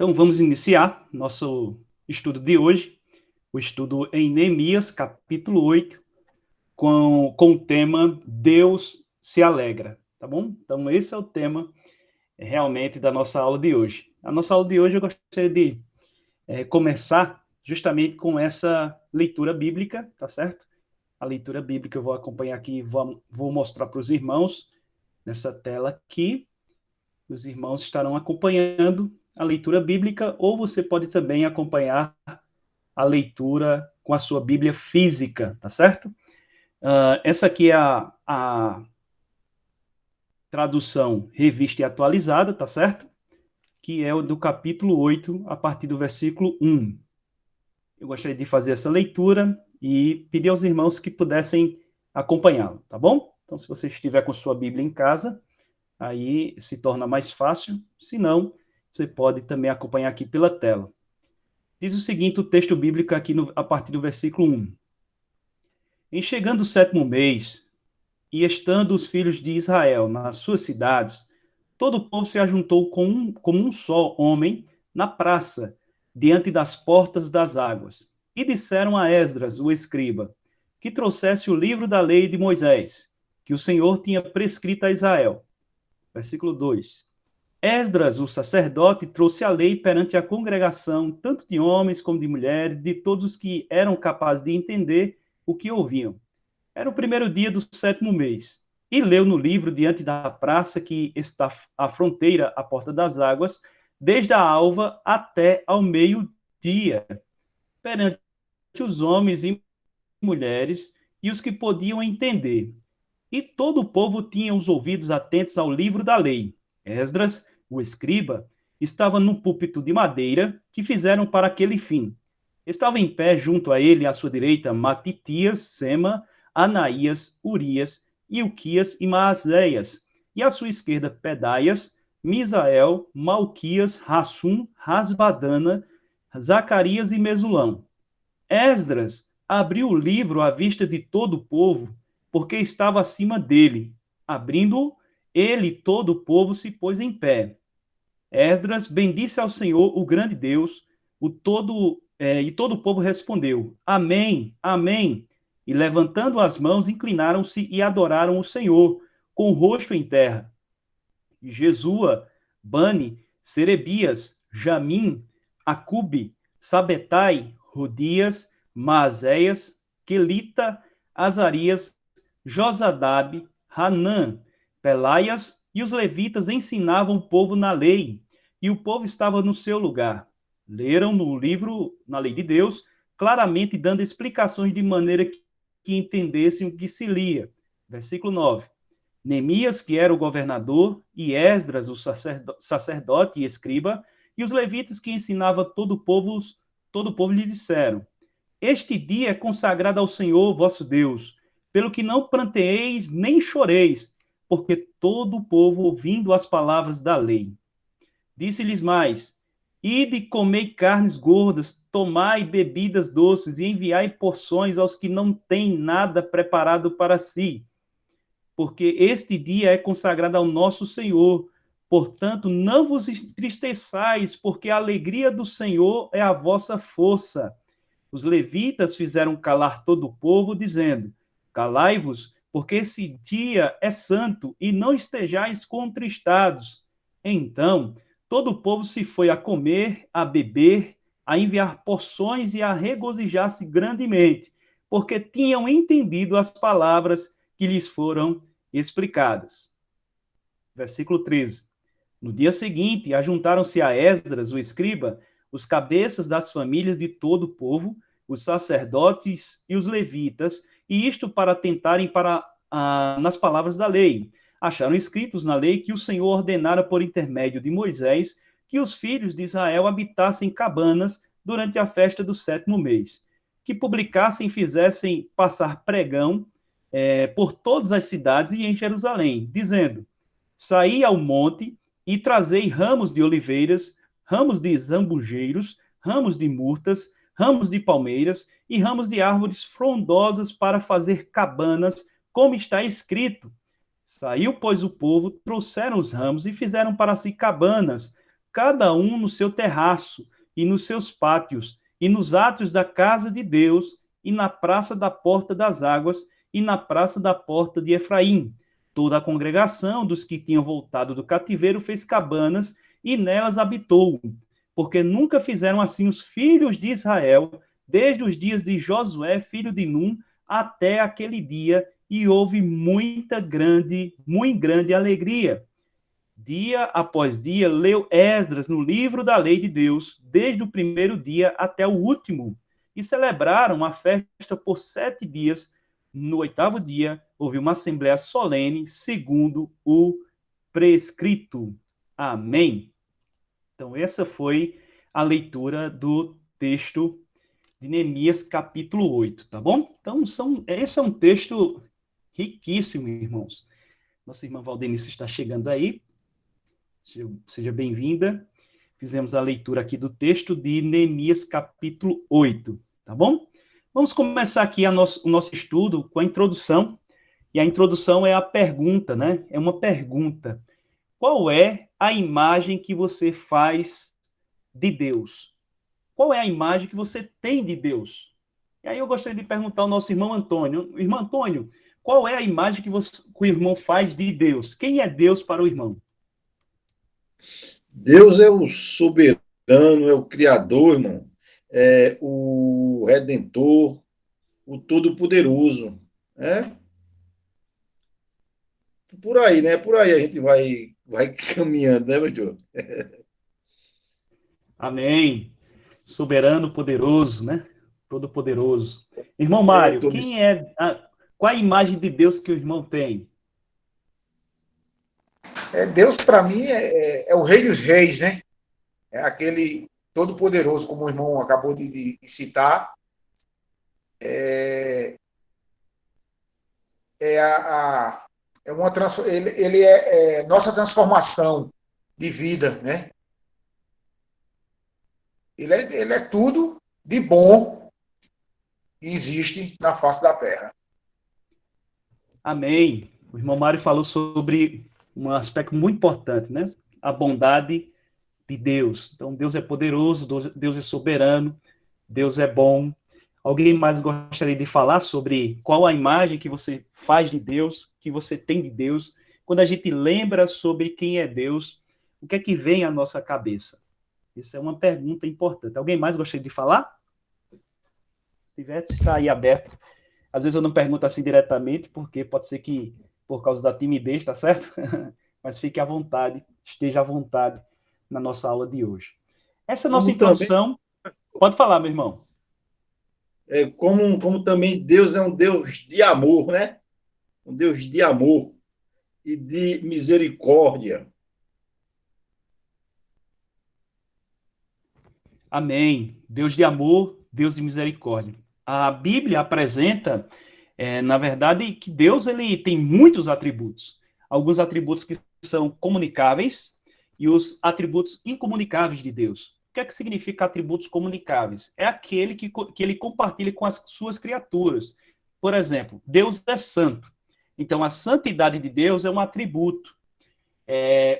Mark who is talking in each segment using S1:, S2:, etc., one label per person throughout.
S1: Então, vamos iniciar nosso estudo de hoje, o estudo em Neemias, capítulo 8, com o tema Deus se alegra, tá bom? Então, esse é o tema realmente da nossa aula de hoje. A nossa aula de hoje eu gostaria de começar justamente com essa leitura bíblica, tá certo? A leitura bíblica eu vou acompanhar aqui, vou mostrar para os irmãos nessa tela aqui. Os irmãos estarão acompanhando a leitura bíblica, ou você pode também acompanhar a leitura com a sua Bíblia física, tá certo? Essa aqui é a tradução revista e atualizada, tá certo? Que é o do capítulo 8, a partir do versículo 1. Eu gostaria de fazer essa leitura e pedir aos irmãos que pudessem acompanhá-lo, tá bom? Então, se você estiver com sua Bíblia em casa, aí se torna mais fácil. Se não, você pode também acompanhar aqui pela tela. Diz o seguinte, o texto bíblico aqui a partir do versículo 1. Em chegando o 7º mês, e estando os filhos de Israel nas suas cidades, todo o povo se ajuntou como um só homem na praça, diante das portas das águas. E disseram a Esdras, o escriba, que trouxesse o livro da lei de Moisés, que o Senhor tinha prescrito a Israel. Versículo 2. Esdras, o sacerdote, trouxe a lei perante a congregação, tanto de homens como de mulheres, de todos os que eram capazes de entender o que ouviam. Era o primeiro dia do 7º mês. E leu no livro diante da praça que está à fronteira, à porta das águas, desde a alva até ao meio-dia, perante os homens e mulheres e os que podiam entender. E todo o povo tinha os ouvidos atentos ao livro da lei. Esdras, o escriba, estava no púlpito de madeira que fizeram para aquele fim. Estava em pé junto a ele, à sua direita, Matitias, Sema, Anaías, Urias, Ilquias e Maazéias, e à sua esquerda, Pedaias, Misael, Malquias, Rassum, Rasbadana, Zacarias e Mesulão. Esdras abriu o livro à vista de todo o povo, porque estava acima dele. Abrindo-o, ele e todo o povo se pôs em pé. Esdras bendisse ao Senhor, o grande Deus, e todo o povo respondeu: Amém, Amém. E levantando as mãos, inclinaram-se e adoraram o Senhor, com o rosto em terra. E Jesua, Bani, Serebias, Jamim, Acube, Sabetai, Rodias, Maazéias, Quelita, Azarias, Josadabe, Hanã, Pelaias e os levitas ensinavam o povo na lei, e o povo estava no seu lugar. Leram no livro, na lei de Deus, claramente dando explicações de maneira que entendessem o que se lia. Versículo 9. Neemias, que era o governador, e Esdras, o sacerdote e escriba, e os levitas que ensinava todo o povo lhe disseram: Este dia é consagrado ao Senhor vosso Deus, pelo que não pranteeis nem choreis, porque todo o povo ouvindo as palavras da lei. Disse-lhes mais: Ide e comei carnes gordas, tomai bebidas doces e enviai porções aos que não têm nada preparado para si, porque este dia é consagrado ao nosso Senhor. Portanto, não vos entristeçais, porque a alegria do Senhor é a vossa força. Os levitas fizeram calar todo o povo, dizendo: Calai-vos, porque esse dia é santo, e não estejais contristados. Então, todo o povo se foi a comer, a beber, a enviar porções e a regozijar-se grandemente, porque tinham entendido as palavras que lhes foram explicadas. Versículo 13. No dia seguinte, ajuntaram-se a Esdras, o escriba, os cabeças das famílias de todo o povo, os sacerdotes e os levitas, e isto para tentarem nas palavras da lei. Acharam escritos na lei que o Senhor ordenara por intermédio de Moisés que os filhos de Israel habitassem cabanas durante a festa do 7º mês, que publicassem e fizessem passar pregão por todas as cidades e em Jerusalém, dizendo: Saí ao monte e trazei ramos de oliveiras, ramos de zambujeiros, ramos de murtas, ramos de palmeiras e ramos de árvores frondosas para fazer cabanas, como está escrito. Saiu, pois, o povo, trouxeram os ramos e fizeram para si cabanas, cada um no seu terraço, e nos seus pátios, e nos átrios da casa de Deus, e na praça da porta das águas, e na praça da porta de Efraim. Toda a congregação dos que tinham voltado do cativeiro fez cabanas, e nelas habitou, porque nunca fizeram assim os filhos de Israel, desde os dias de Josué, filho de Num, até aquele dia, e houve muito grande alegria. Dia após dia, leu Esdras no livro da lei de Deus, desde o primeiro dia até o último, e celebraram a festa por 7 dias. No 8º dia, houve uma assembleia solene, segundo o prescrito. Amém. Então, essa foi a leitura do texto de Neemias, capítulo 8, tá bom? Então, esse é um texto riquíssimo, irmãos. Nossa irmã Valdenice está chegando aí. Seja bem-vinda. Fizemos a leitura aqui do texto de Neemias, capítulo 8, tá bom? Vamos começar aqui o nosso estudo com a introdução. E a introdução é a pergunta, né? É uma pergunta. Qual é a imagem que você faz de Deus? Qual é a imagem que você tem de Deus? E aí eu gostaria de perguntar ao nosso irmão Antônio. Irmão Antônio, qual é a imagem que o irmão faz de Deus? Quem é Deus para o irmão?
S2: Deus é o soberano, é o criador, irmão, é o redentor, o todo-poderoso. É por aí, né? Por aí a gente vai caminhando, né, meu Deus?
S1: Amém. Soberano, poderoso, né? Todo-poderoso. Irmão
S2: É,
S1: Mário, qual a imagem de Deus que o irmão tem?
S3: Deus, para mim, é o Rei dos Reis, né? É aquele todo-poderoso, como o irmão acabou de citar. É, é, é uma ele é nossa transformação de vida, né? Ele é tudo de bom que existe na face da terra.
S1: Amém. O irmão Mário falou sobre um aspecto muito importante, né? A bondade de Deus. Então, Deus é poderoso, Deus é soberano, Deus é bom. Alguém mais gostaria de falar sobre qual a imagem que você faz de Deus, que você tem de Deus? Quando a gente lembra sobre quem é Deus, o que é que vem à nossa cabeça? Isso é uma pergunta importante. Alguém mais gostaria de falar? Se tiver, está aí aberto. Às vezes eu não pergunto assim diretamente, porque pode ser que por causa da timidez, tá certo? Mas fique à vontade, esteja à vontade na nossa aula de hoje. Essa é a nossa
S2: Como também,
S1: introdução. Pode falar, meu irmão.
S2: como também Deus é um Deus de amor, né? Um Deus de amor e de misericórdia.
S1: Amém. Deus de amor, Deus de misericórdia. A Bíblia apresenta, na verdade, que Deus ele tem muitos atributos. Alguns atributos que são comunicáveis e os atributos incomunicáveis de Deus. O que é que significa atributos comunicáveis? É aquele que ele compartilha com as suas criaturas. Por exemplo, Deus é santo. Então, a santidade de Deus é um atributo.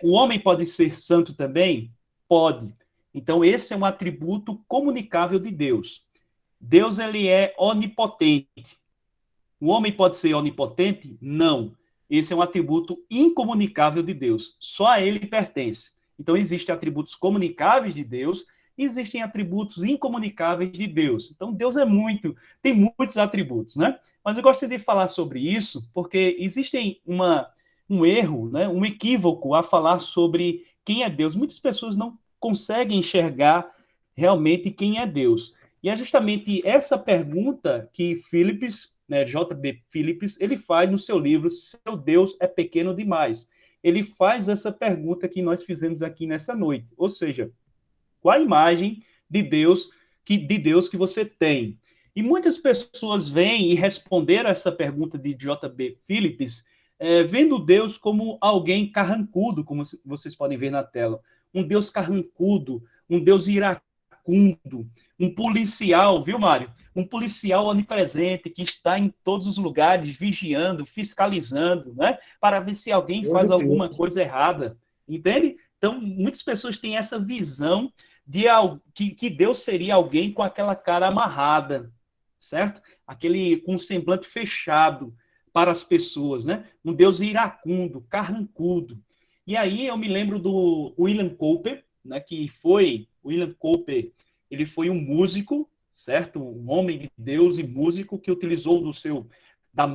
S1: O homem pode ser santo também? Pode. Então, esse é um atributo comunicável de Deus. Deus, ele é onipotente. O homem pode ser onipotente? Não. Esse é um atributo incomunicável de Deus. Só a ele pertence. Então, existem atributos comunicáveis de Deus e existem atributos incomunicáveis de Deus. Então, Deus tem muitos atributos, né? Mas eu gostaria de falar sobre isso porque existe um erro, né? Um equívoco a falar sobre quem é Deus. Muitas pessoas não conseguem enxergar realmente quem é Deus. E é justamente essa pergunta que Phillips, né, J.B. Phillips, ele faz no seu livro Seu Deus é Pequeno Demais. Ele faz essa pergunta que nós fizemos aqui nessa noite. Ou seja, qual a imagem de Deus que você tem? E muitas pessoas vêm e responderam essa pergunta de J.B. Phillips, vendo Deus como alguém carrancudo, como vocês podem ver na tela. Um Deus carrancudo, um Deus iracundo, um policial, viu, Mário? Um policial onipresente que está em todos os lugares, vigiando, fiscalizando, né? Para ver se alguém
S3: Com
S1: faz alguma
S3: certeza.
S1: coisa errada. Entende? Então, muitas pessoas têm essa visão de que Deus seria alguém com aquela cara amarrada, certo? Aquele com um semblante fechado para as pessoas, né? Um Deus iracundo, carrancudo. E aí eu me lembro do William Cowper, né? William Cowper, ele foi um músico, certo? Um homem de Deus e músico que utilizou da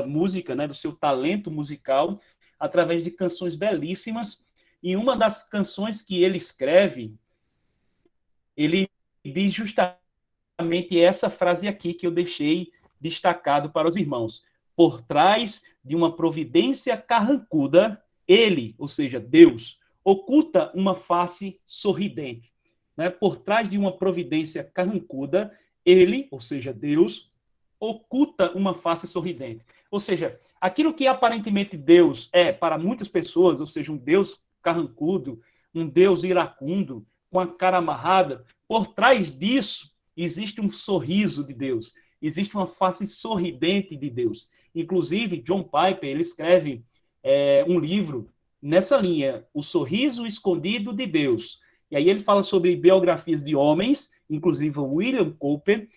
S1: música, né? Do seu talento musical através de canções belíssimas. E uma das canções que ele escreve, ele diz justamente essa frase aqui que eu deixei destacado para os irmãos. Por trás de uma providência carrancuda, ele, ou seja, Deus, oculta uma face sorridente. Né? Por trás de uma providência carrancuda, ele, ou seja, Deus, oculta uma face sorridente. Ou seja, aquilo que aparentemente Deus é para muitas pessoas, ou seja, um Deus carrancudo, um Deus iracundo, com a cara amarrada, por trás disso existe um sorriso de Deus, existe uma face sorridente de Deus. Inclusive, John Piper, ele escreve um livro nessa linha, O Sorriso Escondido de Deus. E aí ele fala sobre biografias de homens, inclusive William Cowper,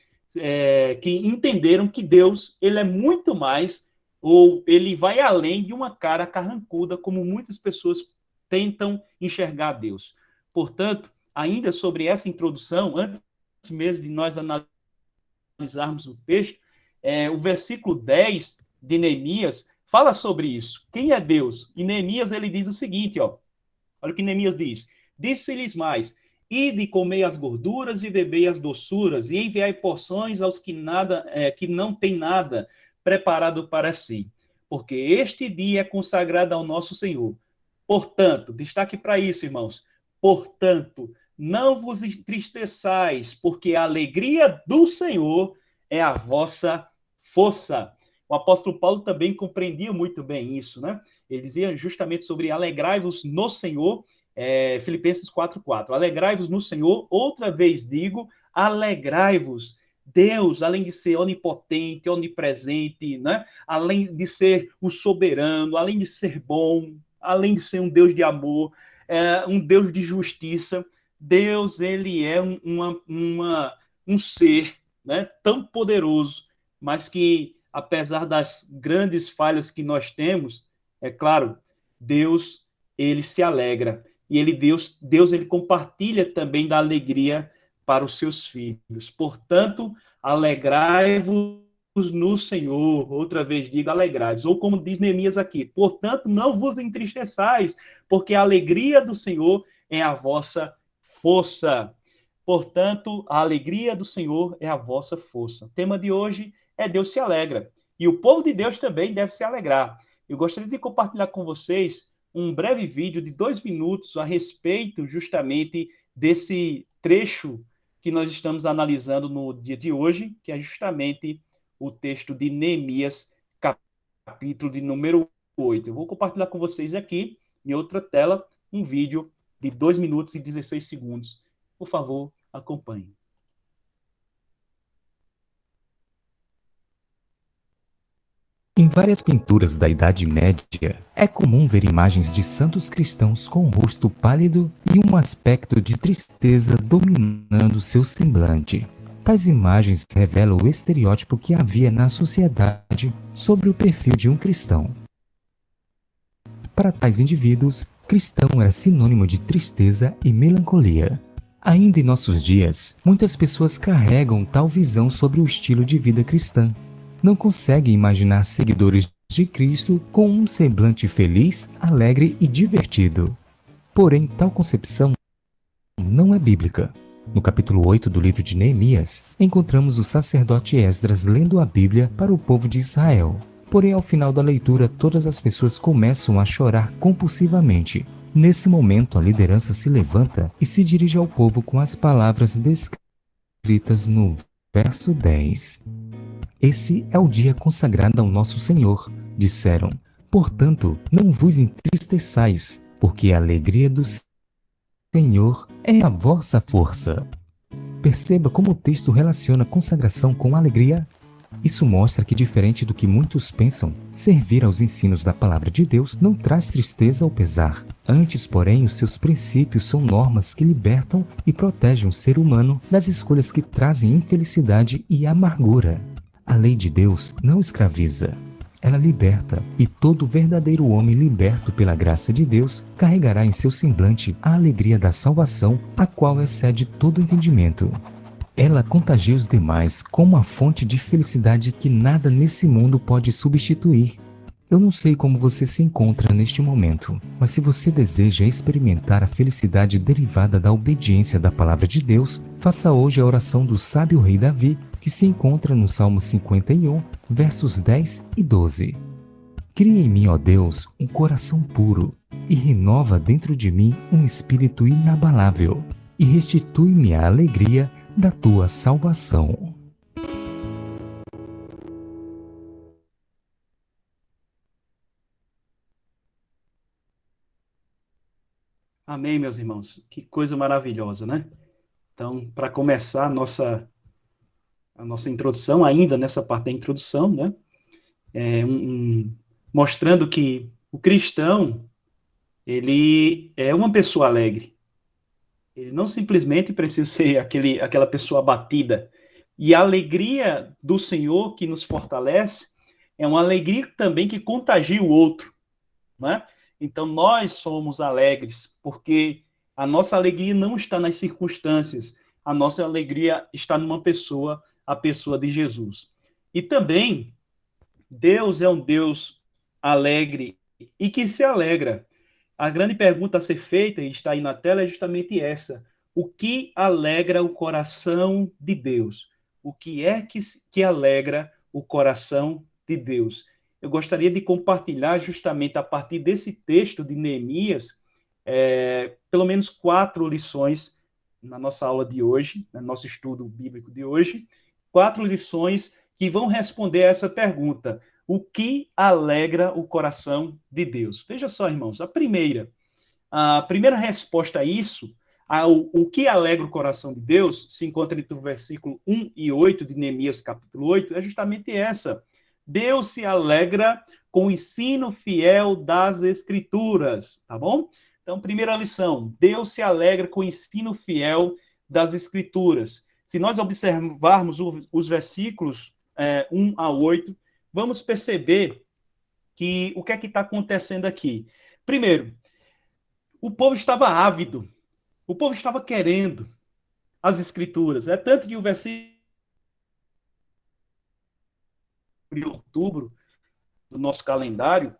S1: que entenderam que Deus ele é muito mais, ou ele vai além de uma cara carrancuda, como muitas pessoas tentam enxergar Deus. Portanto, ainda sobre essa introdução, antes mesmo de nós analisarmos o texto, o versículo 10 de Neemias fala sobre isso. Quem é Deus? E Neemias ele diz o seguinte, ó, olha o que Neemias diz. Disse-lhes mais, ide comei as gorduras e bebei as doçuras, e enviai porções aos que não têm nada preparado para si, porque este dia é consagrado ao nosso Senhor. Portanto, destaque para isso, irmãos. Portanto, não vos entristeçais, porque a alegria do Senhor é a vossa força. O apóstolo Paulo também compreendia muito bem isso, né? Ele dizia justamente sobre alegrai-vos no Senhor, Filipenses 4:4. Alegrai-vos no Senhor, outra vez digo, alegrai-vos. Deus, além de ser onipotente, onipresente, né? Além de ser o soberano, além de ser bom, além de ser um Deus de amor, um Deus de justiça, Deus, ele é um ser, né, tão poderoso, mas que, apesar das grandes falhas que nós temos, é claro, Deus, ele se alegra. E Deus ele compartilha também da alegria para os seus filhos. Portanto, alegrai-vos no Senhor. Outra vez digo, alegrai-vos. Ou como diz Neemias aqui, portanto, não vos entristeçais, porque a alegria do Senhor é a vossa força. Portanto, a alegria do Senhor é a vossa força. O tema de hoje é Deus se alegra. E o povo de Deus também deve se alegrar. Eu gostaria de compartilhar com vocês um breve vídeo de 2 minutos a respeito justamente desse trecho que nós estamos analisando no dia de hoje, que é justamente o texto de Neemias, capítulo de número 8. Eu vou compartilhar com vocês aqui, em outra tela, um vídeo de 2 minutos e 16 segundos. Por favor, acompanhe.
S4: Em várias pinturas da Idade Média, é comum ver imagens de santos cristãos com um rosto pálido e um aspecto de tristeza dominando seu semblante. Tais imagens revelam o estereótipo que havia na sociedade sobre o perfil de um cristão. Para tais indivíduos, cristão era sinônimo de tristeza e melancolia. Ainda em nossos dias, muitas pessoas carregam tal visão sobre o estilo de vida cristã. Não conseguem imaginar seguidores de Cristo com um semblante feliz, alegre e divertido. Porém, tal concepção não é bíblica. No capítulo 8 do livro de Neemias, encontramos o sacerdote Esdras lendo a Bíblia para o povo de Israel. Porém, ao final da leitura, todas as pessoas começam a chorar compulsivamente. Nesse momento, a liderança se levanta e se dirige ao povo com as palavras descritas no verso 10. Esse é o dia consagrado ao nosso Senhor, disseram. Portanto, não vos entristeçais, porque a alegria do Senhor é a vossa força. Perceba como o texto relaciona consagração com alegria. Isso mostra que, diferente do que muitos pensam, servir aos ensinos da palavra de Deus não traz tristeza ou pesar. Antes, porém, os seus princípios são normas que libertam e protegem o ser humano das escolhas que trazem infelicidade e amargura. A lei de Deus não escraviza. Ela liberta, e todo verdadeiro homem liberto pela graça de Deus carregará em seu semblante a alegria da salvação, a qual excede todo entendimento. Ela contagia os demais como uma fonte de felicidade que nada nesse mundo pode substituir. Eu não sei como você se encontra neste momento, mas se você deseja experimentar a felicidade derivada da obediência da palavra de Deus, faça hoje a oração do sábio rei Davi, que se encontra no Salmo 51, versos 10 e 12. Cria em mim, ó Deus, um coração puro, e renova dentro de mim um espírito inabalável, e restitui-me a alegria da tua salvação.
S1: Amém, meus irmãos. Que coisa maravilhosa, né? Então, para começar a nossa introdução, ainda nessa parte da introdução, né? Mostrando que o cristão, ele é uma pessoa alegre. Ele não simplesmente precisa ser aquela pessoa abatida. E a alegria do Senhor que nos fortalece é uma alegria também que contagia o outro, né? Então, nós somos alegres, porque a nossa alegria não está nas circunstâncias, a nossa alegria está numa pessoa, a pessoa de Jesus. E também, Deus é um Deus alegre e que se alegra. A grande pergunta a ser feita, e está aí na tela, é justamente essa. O que alegra o coração de Deus? O que é que alegra o coração de Deus? Eu gostaria de compartilhar justamente a partir desse texto de Neemias, pelo menos 4 lições na nossa aula de hoje, no nosso estudo bíblico de hoje, 4 lições que vão responder a essa pergunta. O que alegra o coração de Deus? Veja só, irmãos, a primeira resposta a isso, o que alegra o coração de Deus, se encontra entre o versículo 1 e 8 de Neemias, capítulo 8, é justamente essa. Deus se alegra com o ensino fiel das Escrituras, tá bom? Então, primeira lição, Deus se alegra com o ensino fiel das Escrituras. Se nós observarmos os versículos 1 a 8, vamos perceber que o que é que está acontecendo aqui. Primeiro, o povo estava ávido, o povo estava querendo as Escrituras. É tanto que o versículo de outubro do nosso calendário,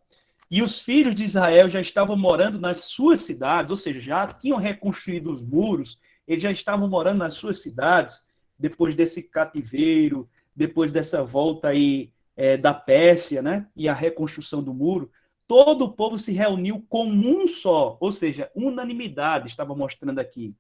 S1: e os filhos de Israel já estavam morando nas suas cidades, ou seja, já tinham reconstruído os muros, eles já estavam morando nas suas cidades, depois desse cativeiro, depois dessa volta aí da Pérsia, né, e a reconstrução do muro, todo o povo se reuniu como um só, ou seja, unanimidade, estava mostrando aqui,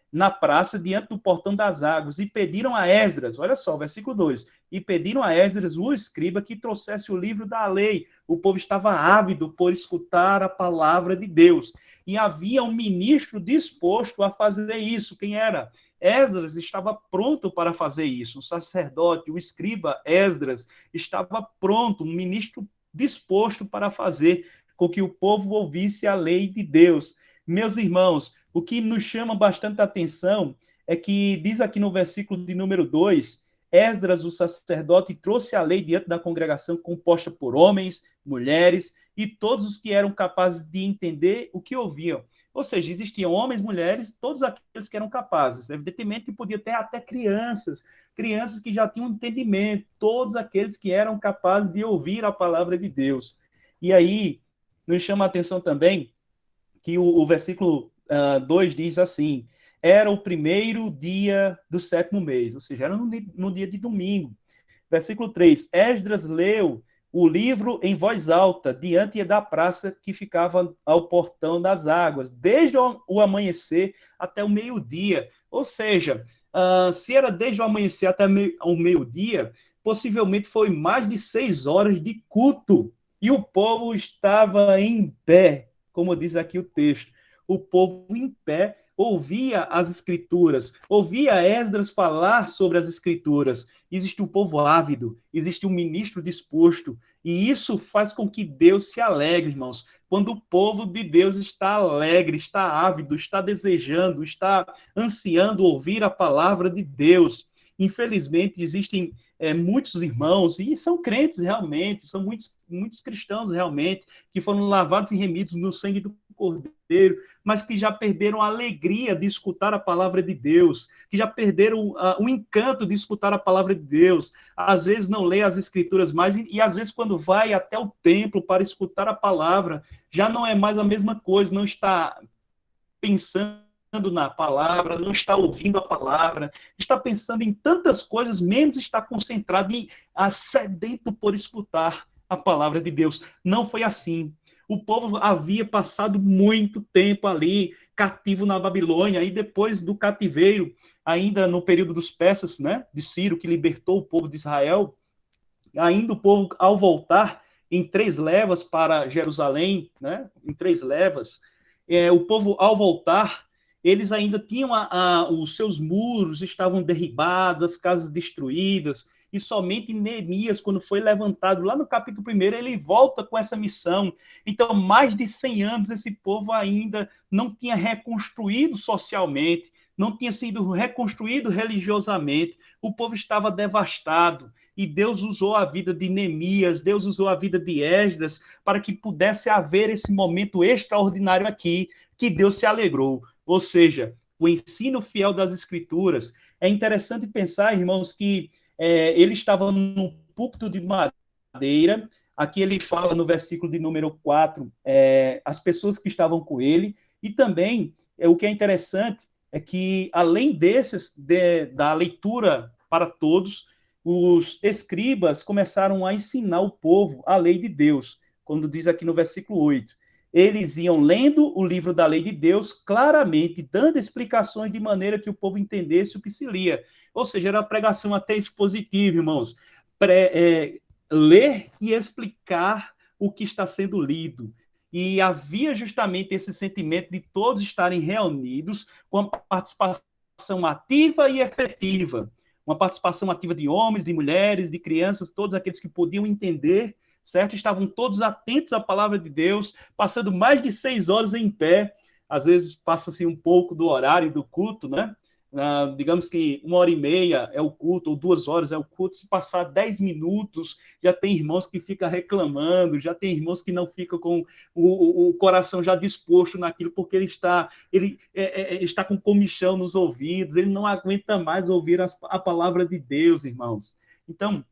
S1: na praça, diante do portão das águas, e pediram a Esdras, olha só, versículo 2, e pediram a Esdras, o escriba, que trouxesse o livro da lei. O povo estava ávido por escutar a palavra de Deus, e havia um ministro disposto a fazer isso. Quem era? Esdras estava pronto para fazer isso. O sacerdote, o escriba Esdras, estava pronto, um ministro disposto para fazer com que o povo ouvisse a lei de Deus. Meus irmãos, o que nos chama bastante atenção é que diz aqui no versículo de número 2, Esdras, o sacerdote, trouxe a lei diante da congregação composta por homens, mulheres e todos os que eram capazes de entender o que ouviam. Ou seja, existiam homens, mulheres, todos aqueles que eram capazes. Evidentemente que podia ter até crianças que já tinham entendimento, todos aqueles que eram capazes de ouvir a palavra de Deus. E aí, nos chama a atenção também que o versículo 2 diz assim, era o primeiro dia do 7º mês, ou seja, era no dia de domingo. Versículo 3, Esdras leu o livro em voz alta, diante da praça que ficava ao portão das águas, desde o amanhecer até o meio-dia. Ou seja, se era desde o amanhecer até o meio-dia, possivelmente foi mais de 6 horas de culto, e o povo estava em pé, como diz aqui o texto. O povo em pé ouvia as Escrituras, ouvia Esdras falar sobre as Escrituras. existe um povo ávido, existe um ministro disposto, e isso faz com que Deus se alegre, irmãos. Quando o povo de Deus está alegre, está ávido, está desejando, está ansiando ouvir a palavra de Deus. Infelizmente, existem muitos irmãos, e são crentes realmente, são muitos cristãos realmente, que foram lavados e remidos no sangue do Cordeiro, mas que já perderam a alegria de escutar a palavra de Deus, que já perderam o encanto de escutar a palavra de Deus. Às vezes não lê as escrituras mais, e às vezes quando vai até o templo para escutar a palavra, já não é mais a mesma coisa, não está pensando na palavra, não está ouvindo a palavra, está pensando em tantas coisas, menos está concentrado e sedento por escutar a palavra de Deus. Não foi assim. O povo havia passado muito tempo ali, cativo na Babilônia, e depois do cativeiro, ainda no período dos persas, né, de Ciro, que libertou o povo de Israel, ainda o povo, ao voltar em 3 levas para Jerusalém, né, em 3 levas, o povo, ao voltar, eles ainda tinham os seus muros, estavam derribados, as casas destruídas, e somente Neemias, quando foi levantado lá no capítulo 1, ele volta com essa missão. Então, mais de 100 anos, esse povo ainda não tinha reconstruído socialmente, não tinha sido reconstruído religiosamente, o povo estava devastado, e Deus usou a vida de Neemias, Deus usou a vida de Esdras, para que pudesse haver esse momento extraordinário aqui, que Deus se alegrou. Ou seja, o ensino fiel das Escrituras. É interessante pensar, irmãos, que ele estava num púlpito de madeira. Aqui ele fala no versículo de número 4, as pessoas que estavam com ele. E também, o que é interessante é que, além da leitura para todos, os escribas começaram a ensinar o povo a lei de Deus, quando diz aqui no versículo 8. Eles iam lendo o livro da lei de Deus claramente, dando explicações de maneira que o povo entendesse o que se lia. Ou seja, era uma pregação até expositiva, irmãos. Ler e explicar o que está sendo lido. E havia justamente esse sentimento de todos estarem reunidos com a participação ativa e efetiva. Uma participação ativa de homens, de mulheres, de crianças, todos aqueles que podiam entender, certo? Estavam todos atentos à palavra de Deus, passando mais de 6 horas em pé. Às vezes passa-se um pouco do horário do culto, né? Digamos que 1h30 é o culto, ou 2 horas é o culto. Se passar 10 minutos, já tem irmãos que ficam reclamando, já tem irmãos que não ficam com o coração já disposto naquilo, porque ele está com comichão nos ouvidos, ele não aguenta mais ouvir a palavra de Deus, irmãos. Então,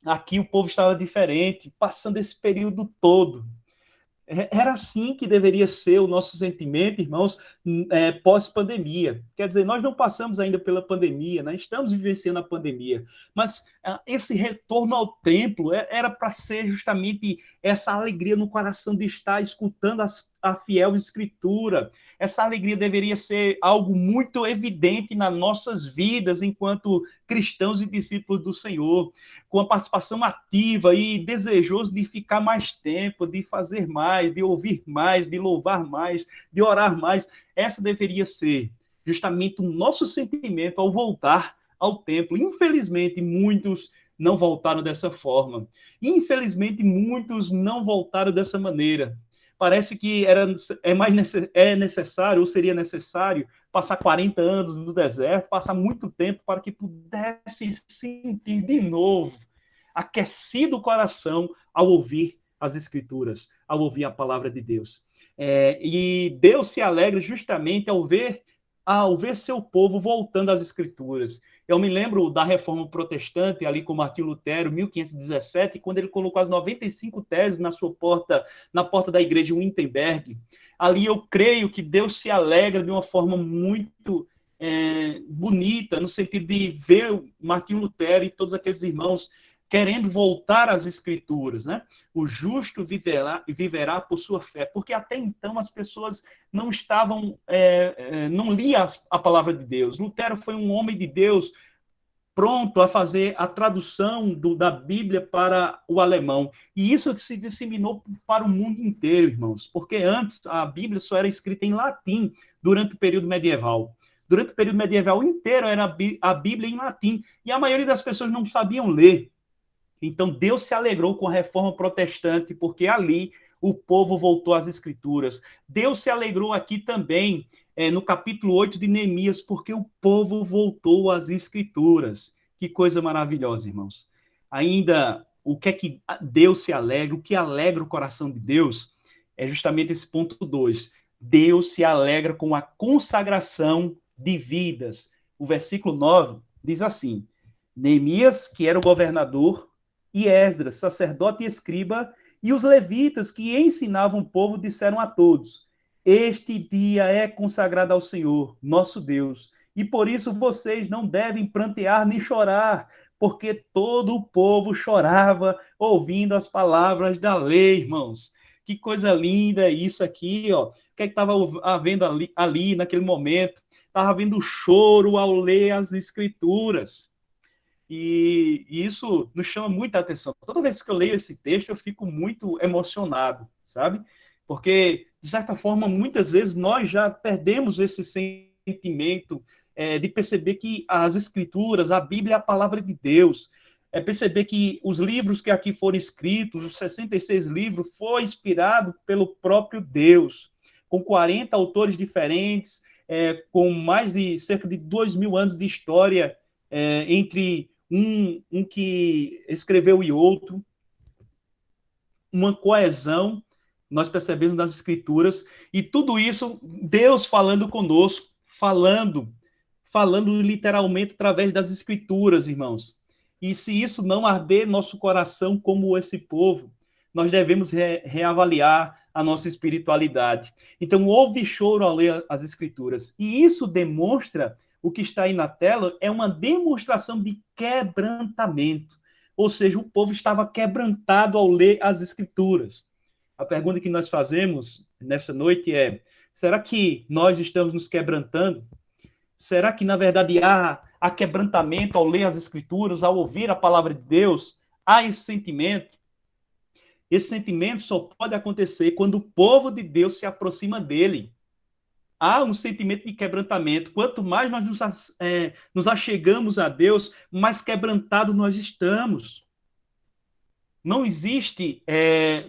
S1: aqui o povo estava diferente, passando esse período todo. Era assim que deveria ser o nosso sentimento, irmãos, pós-pandemia. Quer dizer, nós não passamos ainda pela pandemia, né? Estamos vivenciando a pandemia, mas esse retorno ao templo era para ser justamente essa alegria no coração de estar escutando a fiel Escritura. Essa alegria deveria ser algo muito evidente nas nossas vidas enquanto cristãos e discípulos do Senhor, com a participação ativa e desejoso de ficar mais tempo, de fazer mais, de ouvir mais, de louvar mais, de orar mais. Essa deveria ser justamente o nosso sentimento ao voltar ao templo. Infelizmente, muitos não voltaram dessa forma. Infelizmente, muitos não voltaram dessa maneira. Parece que é necessário, ou seria necessário, passar 40 anos no deserto, passar muito tempo para que pudesse sentir de novo, aquecido o coração ao ouvir as Escrituras, ao ouvir a palavra de Deus. E Deus se alegra justamente ao ver seu povo voltando às Escrituras. Eu me lembro da Reforma Protestante, ali com Martinho Lutero, 1517, quando ele colocou as 95 teses na porta da igreja de Wittenberg. Ali eu creio que Deus se alegra de uma forma muito bonita, no sentido de ver Martinho Lutero e todos aqueles irmãos querendo voltar às Escrituras, né? O justo viverá por sua fé, porque até então as pessoas não estavam, não liam a palavra de Deus. Lutero foi um homem de Deus pronto a fazer a tradução da Bíblia para o alemão, e isso se disseminou para o mundo inteiro, irmãos, porque antes a Bíblia só era escrita em latim durante o período medieval. durante o período medieval inteiro era a Bíblia em latim, e a maioria das pessoas não sabiam ler. Então, Deus se alegrou com a reforma protestante, porque ali o povo voltou às Escrituras. Deus se alegrou aqui também, no capítulo 8 de Neemias, porque o povo voltou às Escrituras. Que coisa maravilhosa, irmãos. Ainda, o que é que Deus se alegra, o que alegra o coração de Deus, é justamente esse ponto 2. Deus se alegra com a consagração de vidas. O versículo 9 diz assim: Neemias, que era o governador, e Esdras, sacerdote e escriba, e os levitas que ensinavam o povo disseram a todos: este dia é consagrado ao Senhor, nosso Deus, e por isso vocês não devem prantear nem chorar, porque todo o povo chorava ouvindo as palavras da lei, irmãos. Que coisa linda isso aqui, ó. O que estava havendo ali naquele momento? Estava havendo choro ao ler as Escrituras. E isso nos chama muita atenção. Toda vez que eu leio esse texto, eu fico muito emocionado, sabe? Porque, de certa forma, muitas vezes nós já perdemos esse sentimento de perceber que as Escrituras, a Bíblia é a palavra de Deus. É perceber que os livros que aqui foram escritos, os 66 livros, foi inspirado pelo próprio Deus, com 40 autores diferentes, com mais de cerca de 2.000 anos de história entre um que escreveu e outro, uma coesão, nós percebemos nas Escrituras, e tudo isso, Deus falando conosco, falando literalmente através das Escrituras, irmãos. E se isso não arder nosso coração como esse povo, nós devemos reavaliar a nossa espiritualidade. Então, houve choro ao ler as Escrituras, e isso demonstra, o que está aí na tela, é uma demonstração de quebrantamento. Ou seja, o povo estava quebrantado ao ler as Escrituras. A pergunta que nós fazemos nessa noite é: será que nós estamos nos quebrantando? Será que, na verdade, há quebrantamento ao ler as Escrituras, ao ouvir a palavra de Deus? Há esse sentimento? Esse sentimento só pode acontecer quando o povo de Deus se aproxima dele. Há um sentimento de quebrantamento. Quanto mais nós nos achegamos a Deus, mais quebrantados nós estamos. Não existe,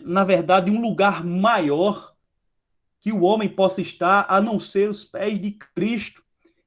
S1: na verdade, um lugar maior que o homem possa estar, a não ser os pés de Cristo,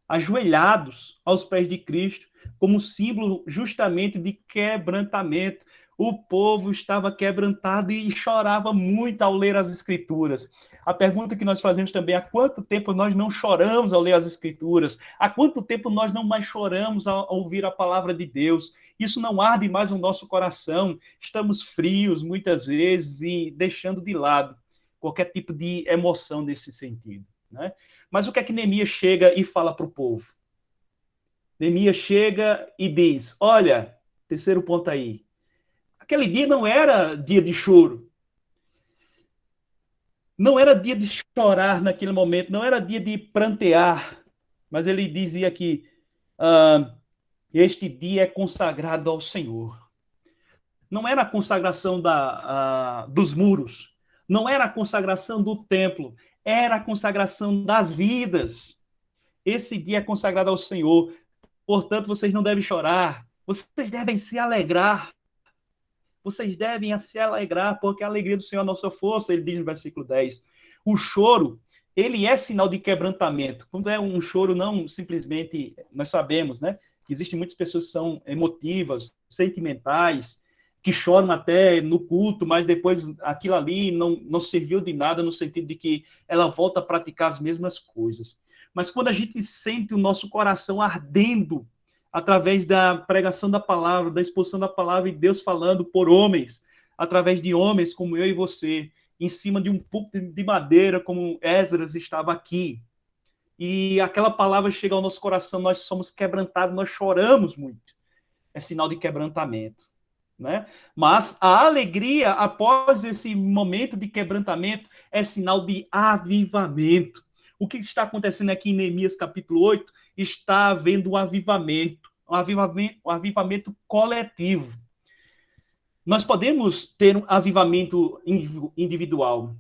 S1: ajoelhados aos pés de Cristo, como símbolo justamente de quebrantamento. O povo estava quebrantado e chorava muito ao ler as Escrituras. A pergunta que nós fazemos também é: há quanto tempo nós não choramos ao ler as Escrituras? Há quanto tempo nós não mais choramos ao ouvir a palavra de Deus? Isso não arde mais no nosso coração. Estamos frios, muitas vezes, e deixando de lado qualquer tipo de emoção nesse sentido, né? Mas o que é que Neemias chega e fala para o povo? Neemias chega e diz: olha, terceiro ponto aí, aquele dia não era dia de choro. Não era dia de chorar naquele momento, não era dia de prantear. Mas ele dizia que este dia é consagrado ao Senhor. Não era a consagração dos muros, não era a consagração do templo, era a consagração das vidas. Esse dia é consagrado ao Senhor. Portanto, vocês não devem chorar, vocês devem se alegrar. Vocês devem se alegrar, porque a alegria do Senhor é a nossa força, ele diz no versículo 10. O choro, ele é sinal de quebrantamento. Quando é um choro, não simplesmente, nós sabemos, né, que existem muitas pessoas que são emotivas, sentimentais, que choram até no culto, mas depois aquilo ali não serviu de nada, no sentido de que ela volta a praticar as mesmas coisas. Mas quando a gente sente o nosso coração ardendo, através da pregação da palavra, da exposição da palavra, e Deus falando por homens, através de homens como eu e você, em cima de um púlpito de madeira, como Esdras estava aqui. E aquela palavra chega ao nosso coração, nós somos quebrantados, nós choramos muito. É sinal de quebrantamento, né? Mas a alegria, após esse momento de quebrantamento, é sinal de avivamento. O que está acontecendo aqui em Neemias capítulo 8? Está havendo um avivamento coletivo. Nós podemos ter um avivamento individual.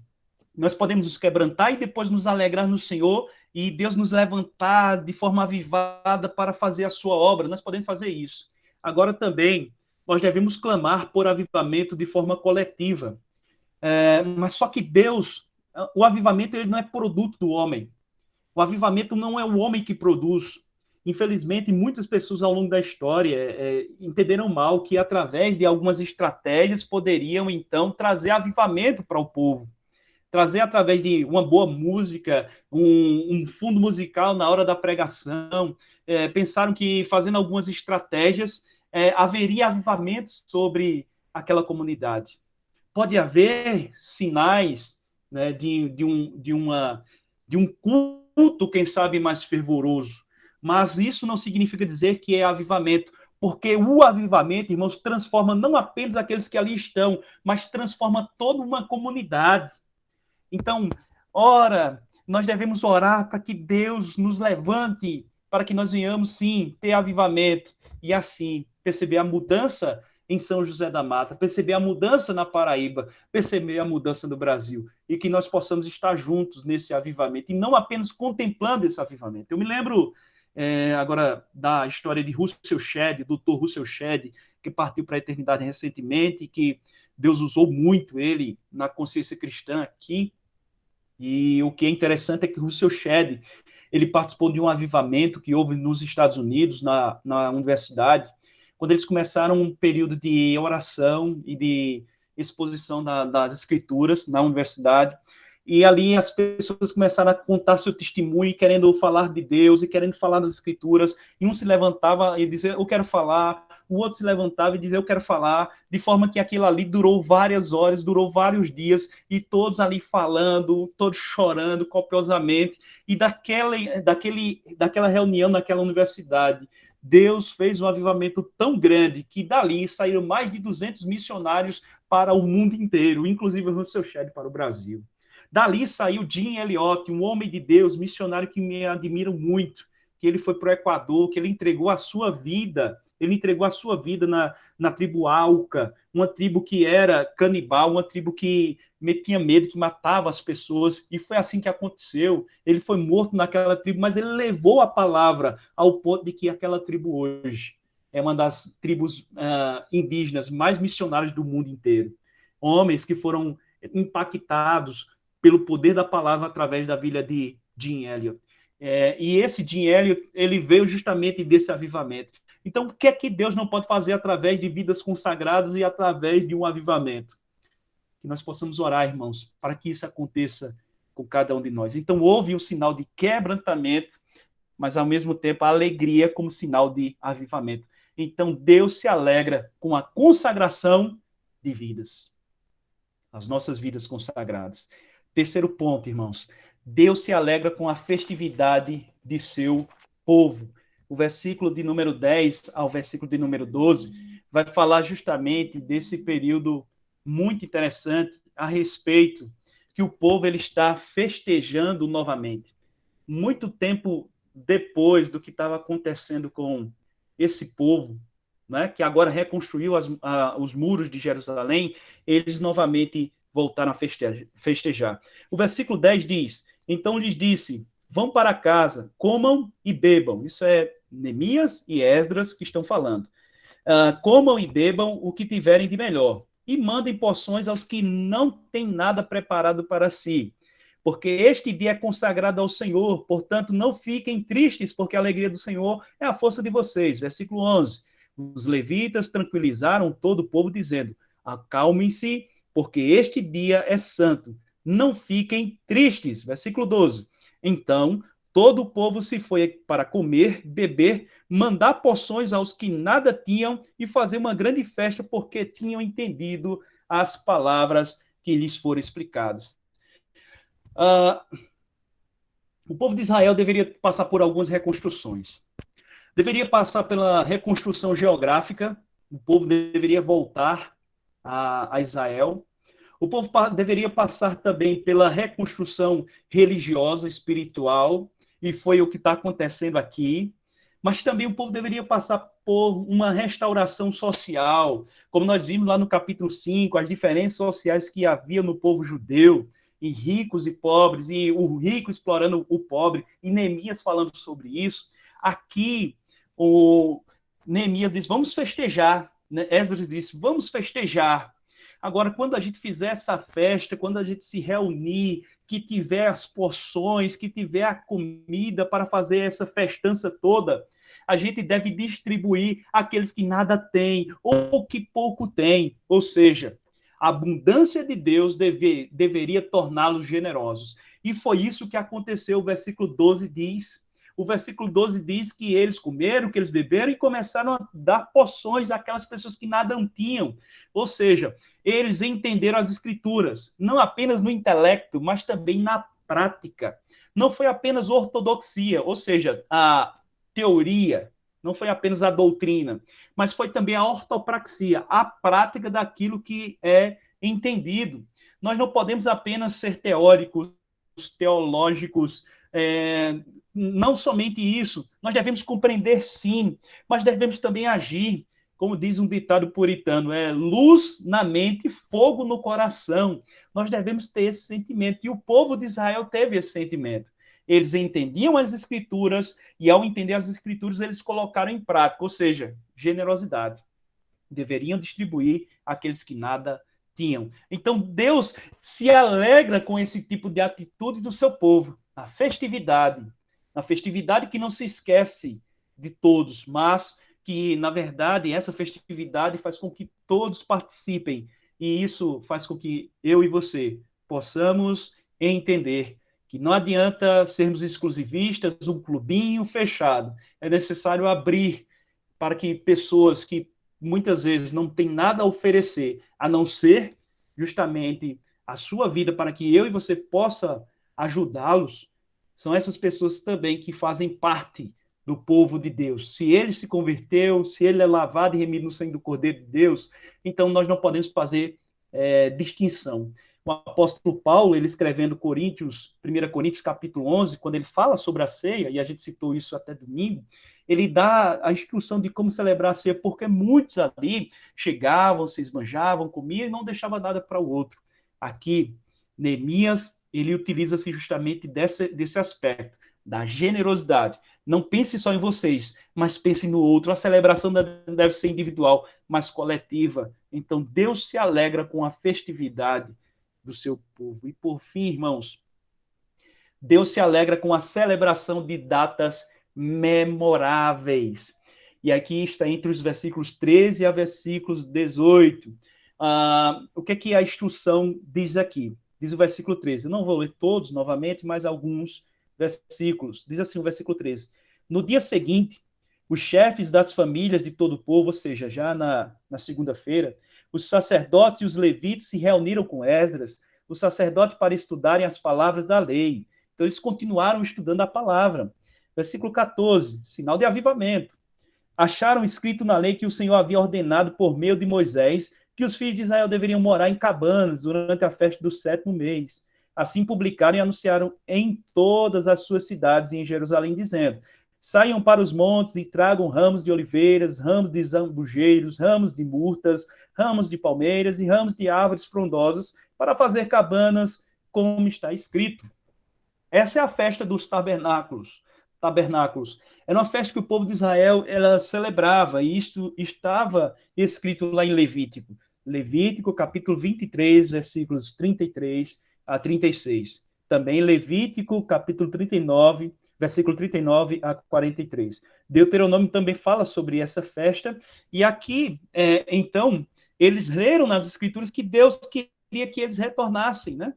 S1: Nós podemos nos quebrantar e depois nos alegrar no Senhor e Deus nos levantar de forma avivada para fazer a sua obra, nós podemos fazer isso. Agora também, nós devemos clamar por avivamento de forma coletiva. Mas só que Deus, o avivamento ele não é produto do homem. O avivamento não é o homem que produz. Infelizmente, muitas pessoas ao longo da história entenderam mal que, através de algumas estratégias, poderiam, então, trazer avivamento para o povo. Trazer através de uma boa música, um fundo musical na hora da pregação. Pensaram que, fazendo algumas estratégias, haveria avivamento sobre aquela comunidade. Pode haver sinais, né, de um culto, quem sabe, mais fervoroso, mas isso não significa dizer que é avivamento, porque o avivamento, irmãos, transforma não apenas aqueles que ali estão, mas transforma toda uma comunidade. Então, ora, nós devemos orar para que Deus nos levante, para que nós venhamos, sim, ter avivamento, e assim perceber a mudança em São José da Mata, perceber a mudança na Paraíba, perceber a mudança no Brasil, e que nós possamos estar juntos nesse avivamento, e não apenas contemplando esse avivamento. Eu me lembro agora da história de Russell Shedd, Dr. Russell Shedd, que partiu para a eternidade recentemente, que Deus usou muito ele na consciência cristã aqui, e o que é interessante é que Russell Shedd, ele participou de um avivamento que houve nos Estados Unidos, na universidade, quando eles começaram um período de oração e de exposição das escrituras na universidade, e ali as pessoas começaram a contar seu testemunho, querendo falar de Deus, e querendo falar das escrituras, e um se levantava e dizia, eu quero falar, o outro se levantava e dizia, eu quero falar, de forma que aquilo ali durou várias horas, durou vários dias, e todos ali falando, todos chorando copiosamente, e daquela reunião naquela universidade, Deus fez um avivamento tão grande que dali saíram mais de 200 missionários para o mundo inteiro, inclusive o Russell Shedd para o Brasil. Dali saiu Jim Elliot, um homem de Deus, missionário que me admiro muito, que ele foi para o Equador, que ele entregou a sua vida na tribo Auca, uma tribo que era canibal, uma tribo que metia medo, que matava as pessoas, e foi assim que aconteceu. Ele foi morto naquela tribo, mas ele levou a palavra ao ponto de que aquela tribo hoje é uma das tribos indígenas mais missionárias do mundo inteiro. Homens que foram impactados pelo poder da palavra através da vida de Jim Elliot. E esse Jim Elliot, ele veio justamente desse avivamento. Então, o que é que Deus não pode fazer através de vidas consagradas e através de um avivamento? Que nós possamos orar, irmãos, para que isso aconteça com cada um de nós. Então, houve um sinal de quebrantamento, mas, ao mesmo tempo, a alegria como sinal de avivamento. Então, Deus se alegra com a consagração de vidas, as nossas vidas consagradas. Terceiro ponto, irmãos. Deus se alegra com a festividade de seu povo. O versículo de número 10 ao versículo de número 12 vai falar justamente desse período muito interessante a respeito que o povo ele está festejando novamente. Muito tempo depois do que estava acontecendo com esse povo, né, que agora reconstruiu os muros de Jerusalém, eles novamente voltaram a festejar. O versículo 10 diz, então lhes disse, vão para casa, comam e bebam. Isso é Neemias e Esdras que estão falando. Comam e bebam o que tiverem de melhor, e mandem porções aos que não têm nada preparado para si, porque este dia é consagrado ao Senhor, portanto não fiquem tristes, porque a alegria do Senhor é a força de vocês. Versículo 11, os levitas tranquilizaram todo o povo, dizendo, acalmem-se, porque este dia é santo, não fiquem tristes. Versículo 12, então todo o povo se foi para comer, beber, mandar porções aos que nada tinham e fazer uma grande festa, porque tinham entendido as palavras que lhes foram explicadas. O povo de Israel deveria passar por algumas reconstruções. Deveria passar pela reconstrução geográfica, o povo deveria voltar a Israel. O povo deveria passar também pela reconstrução religiosa, espiritual, e foi o que está acontecendo aqui. Mas também o povo deveria passar por uma restauração social, como nós vimos lá no capítulo 5, as diferenças sociais que havia no povo judeu, e ricos e pobres, e o rico explorando o pobre, e Neemias falando sobre isso. Aqui, o Neemias diz, vamos festejar, né? Esdras disse, vamos festejar. Agora, quando a gente fizer essa festa, quando a gente se reunir, que tiver as porções, que tiver a comida para fazer essa festança toda, a gente deve distribuir aqueles que nada têm ou que pouco têm. Ou seja, a abundância de Deus deveria torná-los generosos. E foi isso que aconteceu. O versículo 12 diz. O versículo 12 diz que eles comeram, que eles beberam e começaram a dar porções àquelas pessoas que nada tinham. Ou seja, eles entenderam as escrituras, não apenas no intelecto, mas também na prática. Não foi apenas ortodoxia, ou seja, a teoria, não foi apenas a doutrina, mas foi também a ortopraxia, a prática daquilo que é entendido. Nós não podemos apenas ser teóricos, teológicos, não somente isso, nós devemos compreender sim, mas devemos também agir, como diz um ditado puritano, luz na mente, fogo no coração. Nós devemos ter esse sentimento, e o povo de Israel teve esse sentimento. Eles entendiam as escrituras, e ao entender as escrituras, eles colocaram em prática, ou seja, generosidade. Deveriam distribuir aqueles que nada tinham. Então, Deus se alegra com esse tipo de atitude do seu povo, na festividade que não se esquece de todos, mas que, na verdade, essa festividade faz com que todos participem, e isso faz com que eu e você possamos entender que não adianta sermos exclusivistas, um clubinho fechado. É necessário abrir para que pessoas que muitas vezes não têm nada a oferecer, a não ser justamente a sua vida, para que eu e você possa ajudá-los, são essas pessoas também que fazem parte do povo de Deus. Se ele se converteu, se ele é lavado e remido no sangue do Cordeiro de Deus, então nós não podemos fazer distinção. O apóstolo Paulo, ele escrevendo 1 Coríntios capítulo 11, quando ele fala sobre a ceia, e a gente citou isso até domingo, ele dá a instrução de como celebrar a ceia, porque muitos ali chegavam, se esbanjavam, comiam e não deixavam nada para o outro. Aqui, Neemias, ele utiliza-se justamente desse aspecto, da generosidade. Não pense só em vocês, mas pense no outro. A celebração deve ser individual, mas coletiva. Então, Deus se alegra com a festividade do seu povo. E, por fim, irmãos, Deus se alegra com a celebração de datas memoráveis. E aqui está entre os versículos 13 a versículos 18. O que a instrução diz aqui? Diz o versículo 13. Eu não vou ler todos novamente, mas alguns versículos. Diz assim o versículo 13. No dia seguinte, os chefes das famílias de todo o povo, ou seja, já na segunda-feira, os sacerdotes e os levitas se reuniram com Esdras, o sacerdote, para estudarem as palavras da lei. Então, eles continuaram estudando a palavra. Versículo 14, sinal de avivamento. Acharam escrito na lei que o Senhor havia ordenado por meio de Moisés que os filhos de Israel deveriam morar em cabanas durante a festa do 7º mês. Assim publicaram e anunciaram em todas as suas cidades e em Jerusalém, dizendo: saiam para os montes e tragam ramos de oliveiras, ramos de zambujeiros, ramos de murtas, ramos de palmeiras e ramos de árvores frondosas para fazer cabanas, como está escrito. Essa é a festa dos tabernáculos. Era uma festa que o povo de Israel celebrava, e isto estava escrito lá em Levítico. Levítico, capítulo 23, versículos 33 a 36. Também Levítico, capítulo 39, versículo 39 a 43. Deuteronômio também fala sobre essa festa, e aqui, então, eles leram nas escrituras que Deus queria que eles retornassem, né?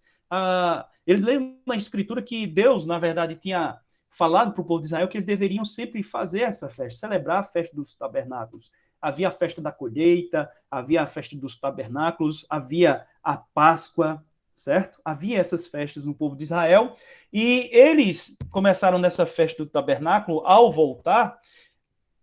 S1: Eles leram na escritura que Deus, na verdade, tinha falado para o povo de Israel que eles deveriam sempre fazer essa festa, celebrar a festa dos tabernáculos. Havia a festa da colheita, havia a festa dos tabernáculos, havia a Páscoa, certo? Havia essas festas no povo de Israel, e eles começaram nessa festa do tabernáculo, ao voltar,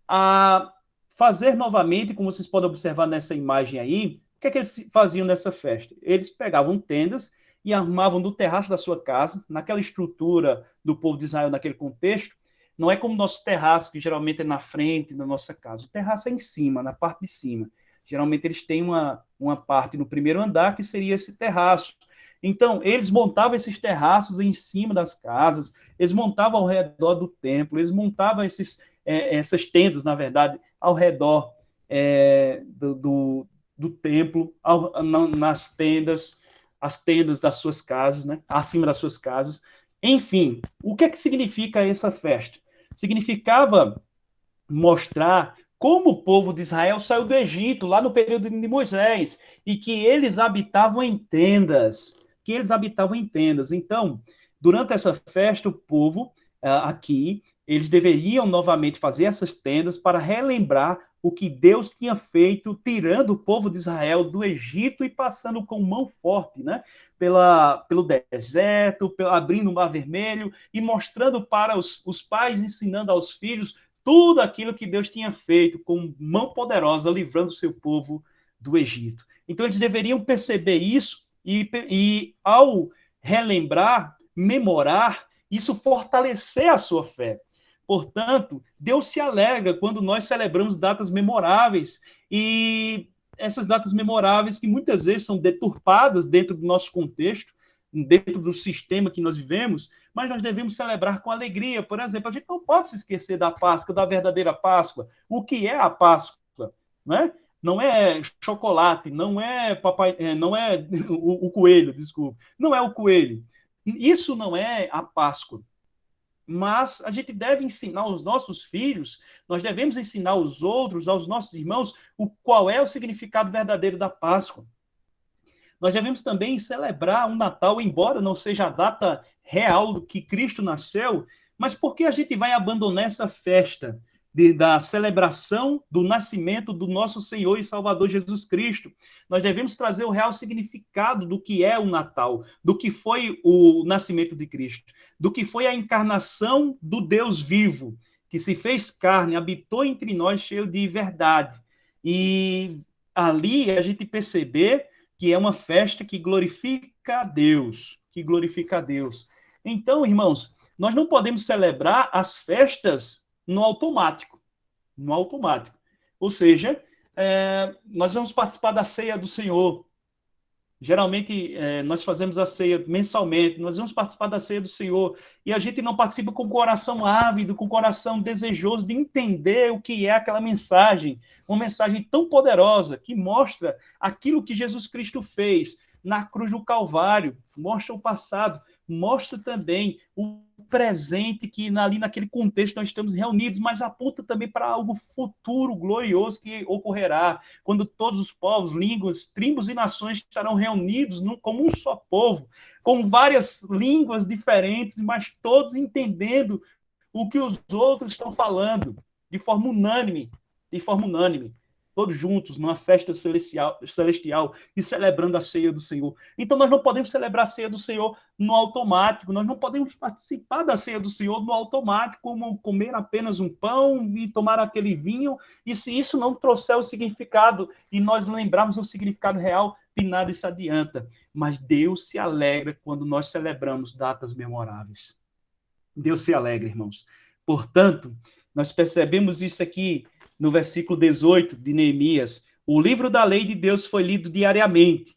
S1: a fazer novamente, como vocês podem observar nessa imagem aí. O que eles faziam nessa festa? Eles pegavam tendas e armavam no terraço da sua casa, naquela estrutura do povo de Israel, naquele contexto. Não é como o nosso terraço, que geralmente é na frente da nossa casa. O terraço é em cima, na parte de cima. Geralmente eles têm uma parte no primeiro andar, que seria esse terraço. Então, eles montavam esses terraços em cima das casas, eles montavam ao redor do templo, eles montavam essas tendas, na verdade, ao redor do templo, nas tendas, as tendas das suas casas, né? Acima das suas casas. Enfim, o que é que significa essa festa? Significava mostrar como o povo de Israel saiu do Egito, lá no período de Moisés, e que eles habitavam em tendas, Então, durante essa festa, o povo aqui, eles deveriam novamente fazer essas tendas para relembrar o que Deus tinha feito, tirando o povo de Israel do Egito e passando com mão forte, né? Pelo deserto, abrindo o Mar Vermelho e mostrando para os pais, ensinando aos filhos tudo aquilo que Deus tinha feito com mão poderosa, livrando o seu povo do Egito. Então, eles deveriam perceber isso e ao relembrar, memorar, isso fortalecer a sua fé. Portanto, Deus se alegra quando nós celebramos datas memoráveis e essas datas memoráveis que muitas vezes são deturpadas dentro do nosso contexto, dentro do sistema que nós vivemos, mas nós devemos celebrar com alegria. Por exemplo, a gente não pode se esquecer da Páscoa, da verdadeira Páscoa. O que é a Páscoa? Né? Não é chocolate, não é o coelho, desculpa. Não é o coelho. Isso não é a Páscoa. Mas a gente deve ensinar aos nossos filhos, nós devemos ensinar aos outros, aos nossos irmãos, qual é o significado verdadeiro da Páscoa. Nós devemos também celebrar um Natal, embora não seja a data real do que Cristo nasceu, mas por que a gente vai abandonar essa festa da celebração do nascimento do nosso Senhor e Salvador Jesus Cristo? Nós devemos trazer o real significado do que é o Natal, do que foi o nascimento de Cristo, do que foi a encarnação do Deus vivo, que se fez carne, habitou entre nós cheio de verdade. E ali a gente perceber que é uma festa que glorifica a Deus, Então, irmãos, nós não podemos celebrar as festas no automático. Ou seja, nós vamos participar da ceia do Senhor. Geralmente, nós fazemos a ceia mensalmente, nós vamos participar da ceia do Senhor, e a gente não participa com o coração ávido, com o coração desejoso de entender o que é aquela mensagem, uma mensagem tão poderosa, que mostra aquilo que Jesus Cristo fez na cruz do Calvário, mostra o passado, mostra também o presente que ali naquele contexto nós estamos reunidos, mas aponta também para algo futuro, glorioso que ocorrerá, quando todos os povos, línguas, tribos e nações estarão reunidos como um só povo, com várias línguas diferentes, mas todos entendendo o que os outros estão falando, de forma unânime, todos juntos, numa festa celestial e celebrando a ceia do Senhor. Então, nós não podemos celebrar a ceia do Senhor no automático, nós não podemos participar da ceia do Senhor no automático, como comer apenas um pão e tomar aquele vinho, e se isso não trouxer o significado, e nós lembrarmos o significado real, de nada isso adianta. Mas Deus se alegra quando nós celebramos datas memoráveis. Deus se alegra, irmãos. Portanto, nós percebemos isso aqui no versículo 18 de Neemias. O livro da lei de Deus foi lido diariamente,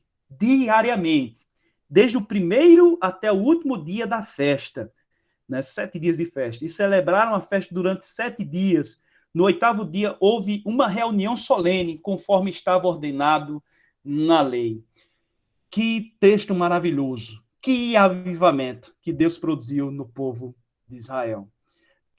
S1: desde o primeiro até o último dia da festa, né? 7 dias de festa, e celebraram a festa durante 7 dias. No 8º dia houve uma reunião solene, conforme estava ordenado na lei. Que texto maravilhoso, que avivamento que Deus produziu no povo de Israel.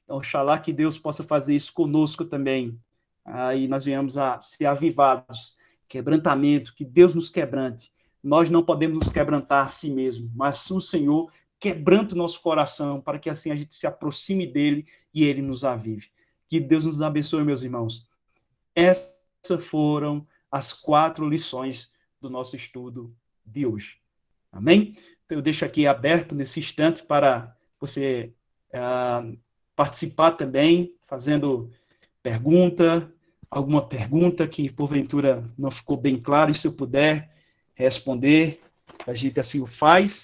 S1: Oxalá que Deus possa fazer isso conosco também. Aí nós venhamos a ser avivados, quebrantamento, que Deus nos quebrante. Nós não podemos nos quebrantar a si mesmo, mas o Senhor quebranta o nosso coração, para que assim a gente se aproxime dele e ele nos avive. Que Deus nos abençoe, meus irmãos. Essas foram as 4 lições do nosso estudo de hoje. Amém? Então eu deixo aqui aberto nesse instante para você participar também, fazendo alguma pergunta que porventura não ficou bem claro, e se eu puder responder, a gente assim o faz,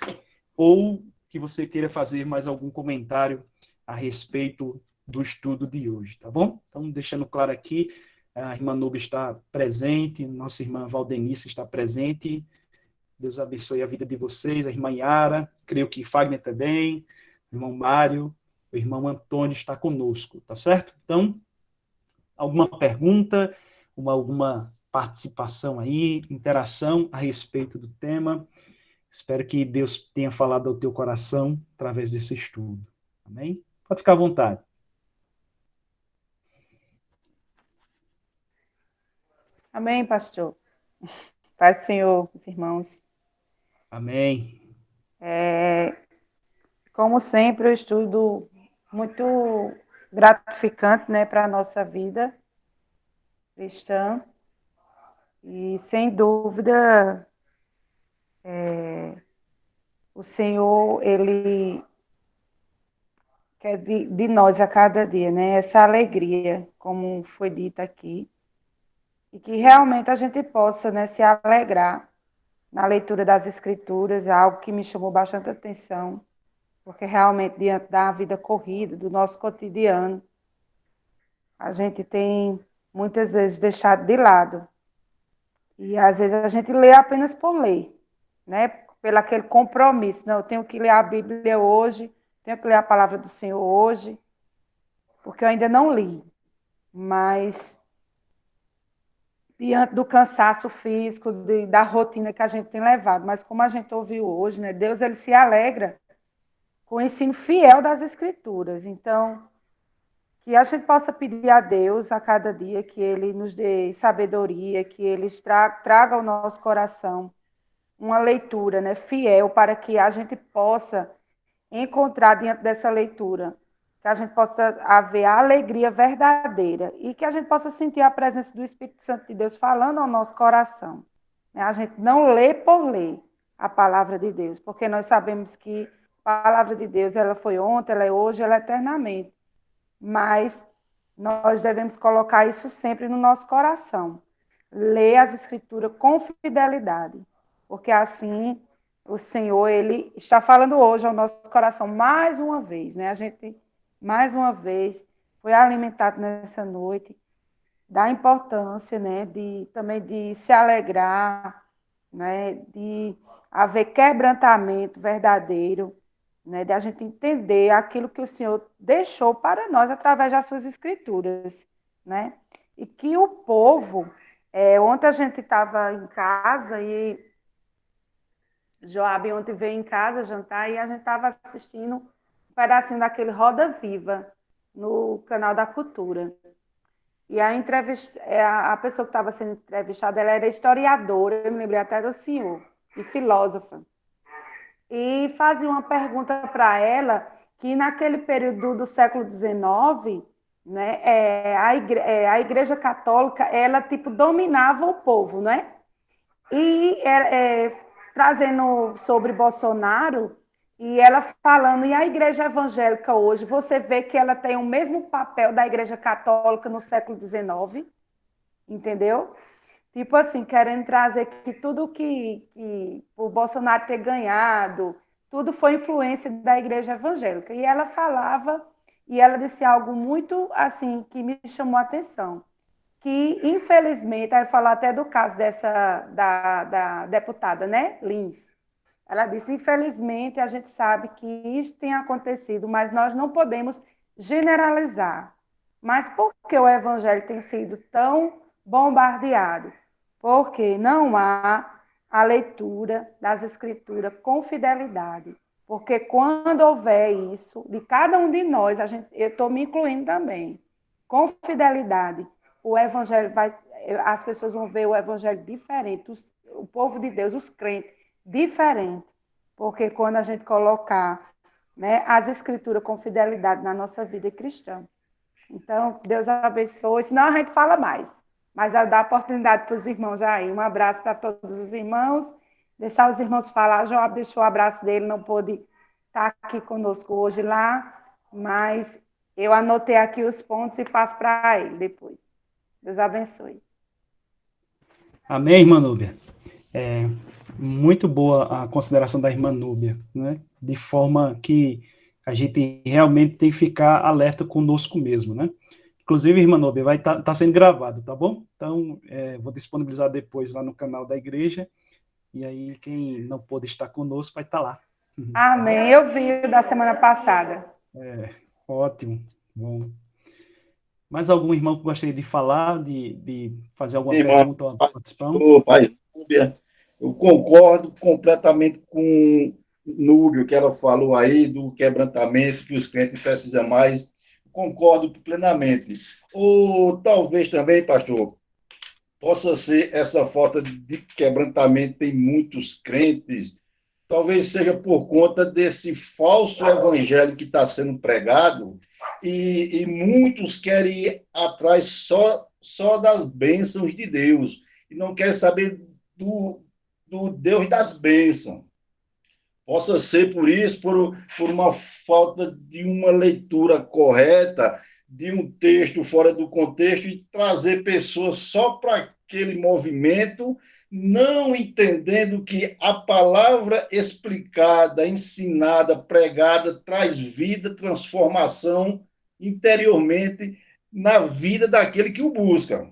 S1: ou que você queira fazer mais algum comentário a respeito do estudo de hoje, tá bom? Então, deixando claro aqui, a irmã Nubia está presente, nossa irmã Valdenice está presente, Deus abençoe a vida de vocês, a irmã Yara, creio que Fagner também, o irmão Mário, o irmão Antônio está conosco, tá certo? Então, alguma pergunta, alguma participação aí, interação a respeito do tema? Espero que Deus tenha falado ao teu coração através desse estudo. Amém? Pode ficar à vontade.
S5: Amém, pastor. Paz do Senhor, os irmãos.
S1: Amém.
S5: Como sempre, o estudo muito gratificante, né, para a nossa vida cristã. E, sem dúvida, o Senhor, Ele quer de nós a cada dia, né, essa alegria, como foi dito aqui, e que realmente a gente possa, né, se alegrar na leitura das Escrituras, é algo que me chamou bastante atenção, porque realmente, diante da vida corrida, do nosso cotidiano, a gente tem muitas vezes deixado de lado. E às vezes a gente lê apenas por ler, né? Pelo aquele compromisso. Não, eu tenho que ler a Bíblia hoje, tenho que ler a palavra do Senhor hoje, porque eu ainda não li. Mas, diante do cansaço físico, da rotina que a gente tem levado, mas como a gente ouviu hoje, né? Deus, ele se alegra com o ensino fiel das Escrituras. Então, que a gente possa pedir a Deus a cada dia que Ele nos dê sabedoria, que Ele traga ao nosso coração uma leitura, né, fiel, para que a gente possa encontrar diante dessa leitura, que a gente possa haver a alegria verdadeira e que a gente possa sentir a presença do Espírito Santo de Deus falando ao nosso coração. A gente não lê por ler a palavra de Deus, porque nós sabemos que a palavra de Deus, ela foi ontem, ela é hoje, ela é eternamente. Mas nós devemos colocar isso sempre no nosso coração. Ler as Escrituras com fidelidade, porque assim o Senhor, Ele está falando hoje ao nosso coração mais uma vez, né? A gente, mais uma vez, foi alimentado nessa noite da importância, né? Também de se alegrar, né? De haver quebrantamento verdadeiro, né, de a gente entender aquilo que o Senhor deixou para nós através das suas Escrituras, né? E que o povo, ontem a gente estava em casa e Joabe ontem veio em casa jantar e a gente estava assistindo um pedacinho daquele Roda Viva no canal da Cultura. E a pessoa que estava sendo entrevistada, ela era historiadora, eu me lembrei até do senhor, e filósofa. E fazia uma pergunta para ela que naquele período do século XIX, né, a Igreja Católica, ela tipo dominava o povo, né? E trazendo sobre Bolsonaro, e ela falando, e a Igreja Evangélica hoje, você vê que ela tem o mesmo papel da Igreja Católica no século XIX, entendeu? Tipo assim, querendo trazer que tudo que o Bolsonaro ter ganhado, tudo foi influência da Igreja Evangélica. E ela falava, e ela disse algo muito, assim, que me chamou a atenção. Que, infelizmente, aí falar até do caso da deputada, né, Lins. Ela disse, infelizmente, a gente sabe que isso tem acontecido, mas nós não podemos generalizar. Mas por que o Evangelho tem sido tão bombardeado? Porque não há a leitura das Escrituras com fidelidade. Porque quando houver isso, de cada um de nós, eu estou me incluindo também, com fidelidade, o Evangelho as pessoas vão ver o Evangelho diferente, o povo de Deus, os crentes, diferente. Porque quando a gente colocar, né, as Escrituras com fidelidade na nossa vida cristã. Então, Deus abençoe, senão a gente fala mais. Mas eu dar oportunidade para os irmãos aí. Um abraço para todos os irmãos. Deixar os irmãos falar. Joab deixou o abraço dele, não pôde estar aqui conosco hoje lá, mas eu anotei aqui os pontos e passo para ele depois. Deus abençoe.
S1: Amém, irmã Núbia. Muito boa a consideração da irmã Núbia, né? De forma que a gente realmente tem que ficar alerta conosco mesmo, né? Inclusive, irmã Núbia, vai estar sendo gravado, tá bom? Então, vou disponibilizar depois lá no canal da igreja E aí, quem não pôde estar conosco vai estar lá.
S5: Amém. Eu vi o da semana passada.
S1: Ótimo, bom. Mais algum irmão que gostaria de falar, de fazer alguma
S2: Irmão,
S1: pergunta ou participação?
S2: pai, eu concordo completamente com Núbio, que ela falou aí do quebrantamento que os crentes precisam mais. Concordo plenamente. Ou talvez também, pastor, possa ser essa falta de quebrantamento em muitos crentes, talvez seja por conta desse falso evangelho que está sendo pregado, e muitos querem ir atrás só das bênçãos de Deus, e não querem saber do Deus das bênçãos. Possa ser por isso, por uma falta de uma leitura correta, de um texto fora do contexto, e trazer pessoas só para aquele movimento, não entendendo que a palavra explicada, ensinada, pregada, traz vida, transformação interiormente na vida daquele que o busca.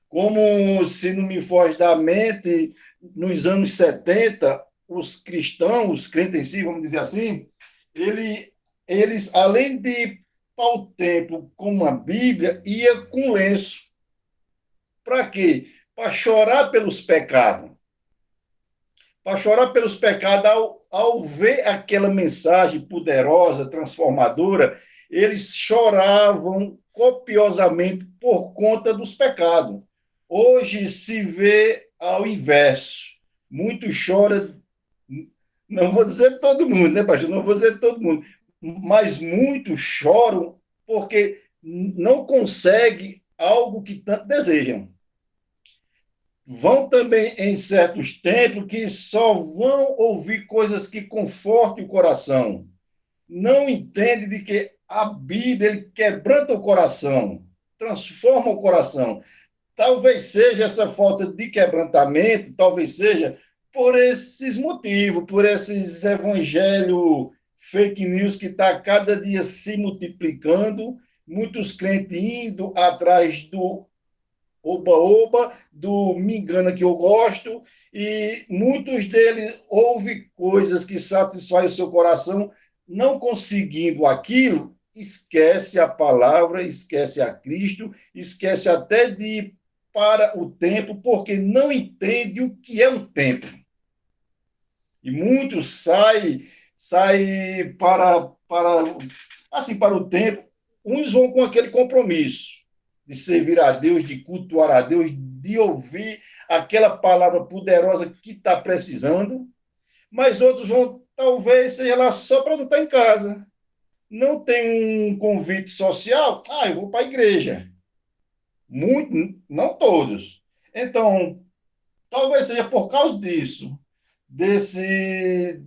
S2: Como, se não me foge da mente, nos anos 70, os cristãos, os crentes em si, vamos dizer assim, eles além de ir para o templo com uma Bíblia, ia com lenço. Para quê? Para chorar pelos pecados. Para chorar pelos pecados, ao ver aquela mensagem poderosa, transformadora, eles choravam copiosamente por conta dos pecados. Hoje se vê ao inverso. Muito chora, não vou dizer todo mundo, né, pastor? Não vou dizer todo mundo, mas muitos choram porque não conseguem algo que tanto desejam. Vão também em certos templos que só vão ouvir coisas que confortem o coração. Não entende de que a Bíblia ele quebranta o coração, transforma o coração. Talvez seja essa falta de quebrantamento, talvez seja por esses motivos, por esses evangelhos fake news que está cada dia se multiplicando, muitos crentes indo atrás do oba-oba, do me engana que eu gosto, e muitos deles ouvem coisas que satisfazem o seu coração, não conseguindo aquilo, esquece a palavra, esquece a Cristo, esquece até de ir para o templo, porque não entende o que é um templo. E muitos saem para o templo, uns vão com aquele compromisso de servir a Deus, de cultuar a Deus, de ouvir aquela palavra poderosa que está precisando, mas outros vão, talvez, seja lá só para não estar em casa. Não tem um convite social, eu vou para a igreja. Muito, não todos. Então, talvez seja por causa disso, desse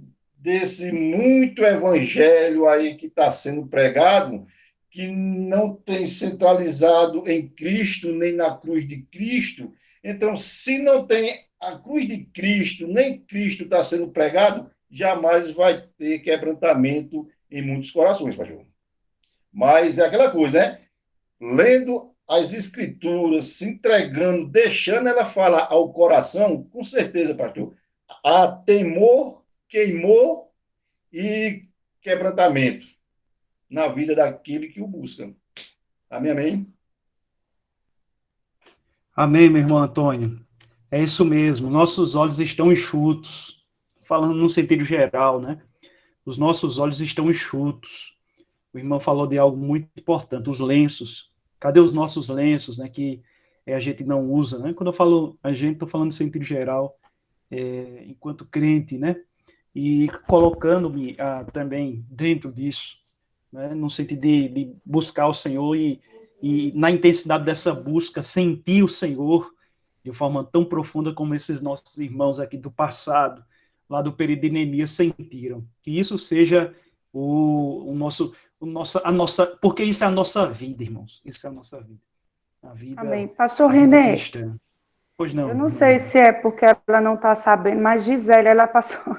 S2: muito evangelho aí que está sendo pregado, que não tem centralizado em Cristo, nem na cruz de Cristo. Então, se não tem a cruz de Cristo, nem Cristo está sendo pregado, jamais vai ter quebrantamento em muitos corações, pastor. Mas é aquela coisa, né? Lendo as escrituras, se entregando, deixando ela falar ao coração, com certeza, pastor, há temor, queimor e quebrantamento na vida daquele que o busca. Amém, amém?
S1: Amém, meu irmão Antônio. É isso mesmo. Nossos olhos estão enxutos. Falando num sentido geral, né? Os nossos olhos estão enxutos. O irmão falou de algo muito importante, os lenços. Cadê os nossos lenços, né? Que a gente não usa, né? Quando eu falo a gente, estou falando no sentido geral, enquanto crente, né? E colocando-me também dentro disso, né? No sentido de buscar o Senhor e na intensidade dessa busca, sentir o Senhor de forma tão profunda como esses nossos irmãos aqui do passado, lá do período de Neemias, sentiram. Que isso seja a nossa, porque isso é a nossa vida, irmãos. Isso é a nossa vida. A vida,
S5: Amém. Pastor
S1: a vida
S5: René,
S1: cristã. Pois não.
S5: eu não sei se é porque ela não está sabendo, mas Gisele, ela passou.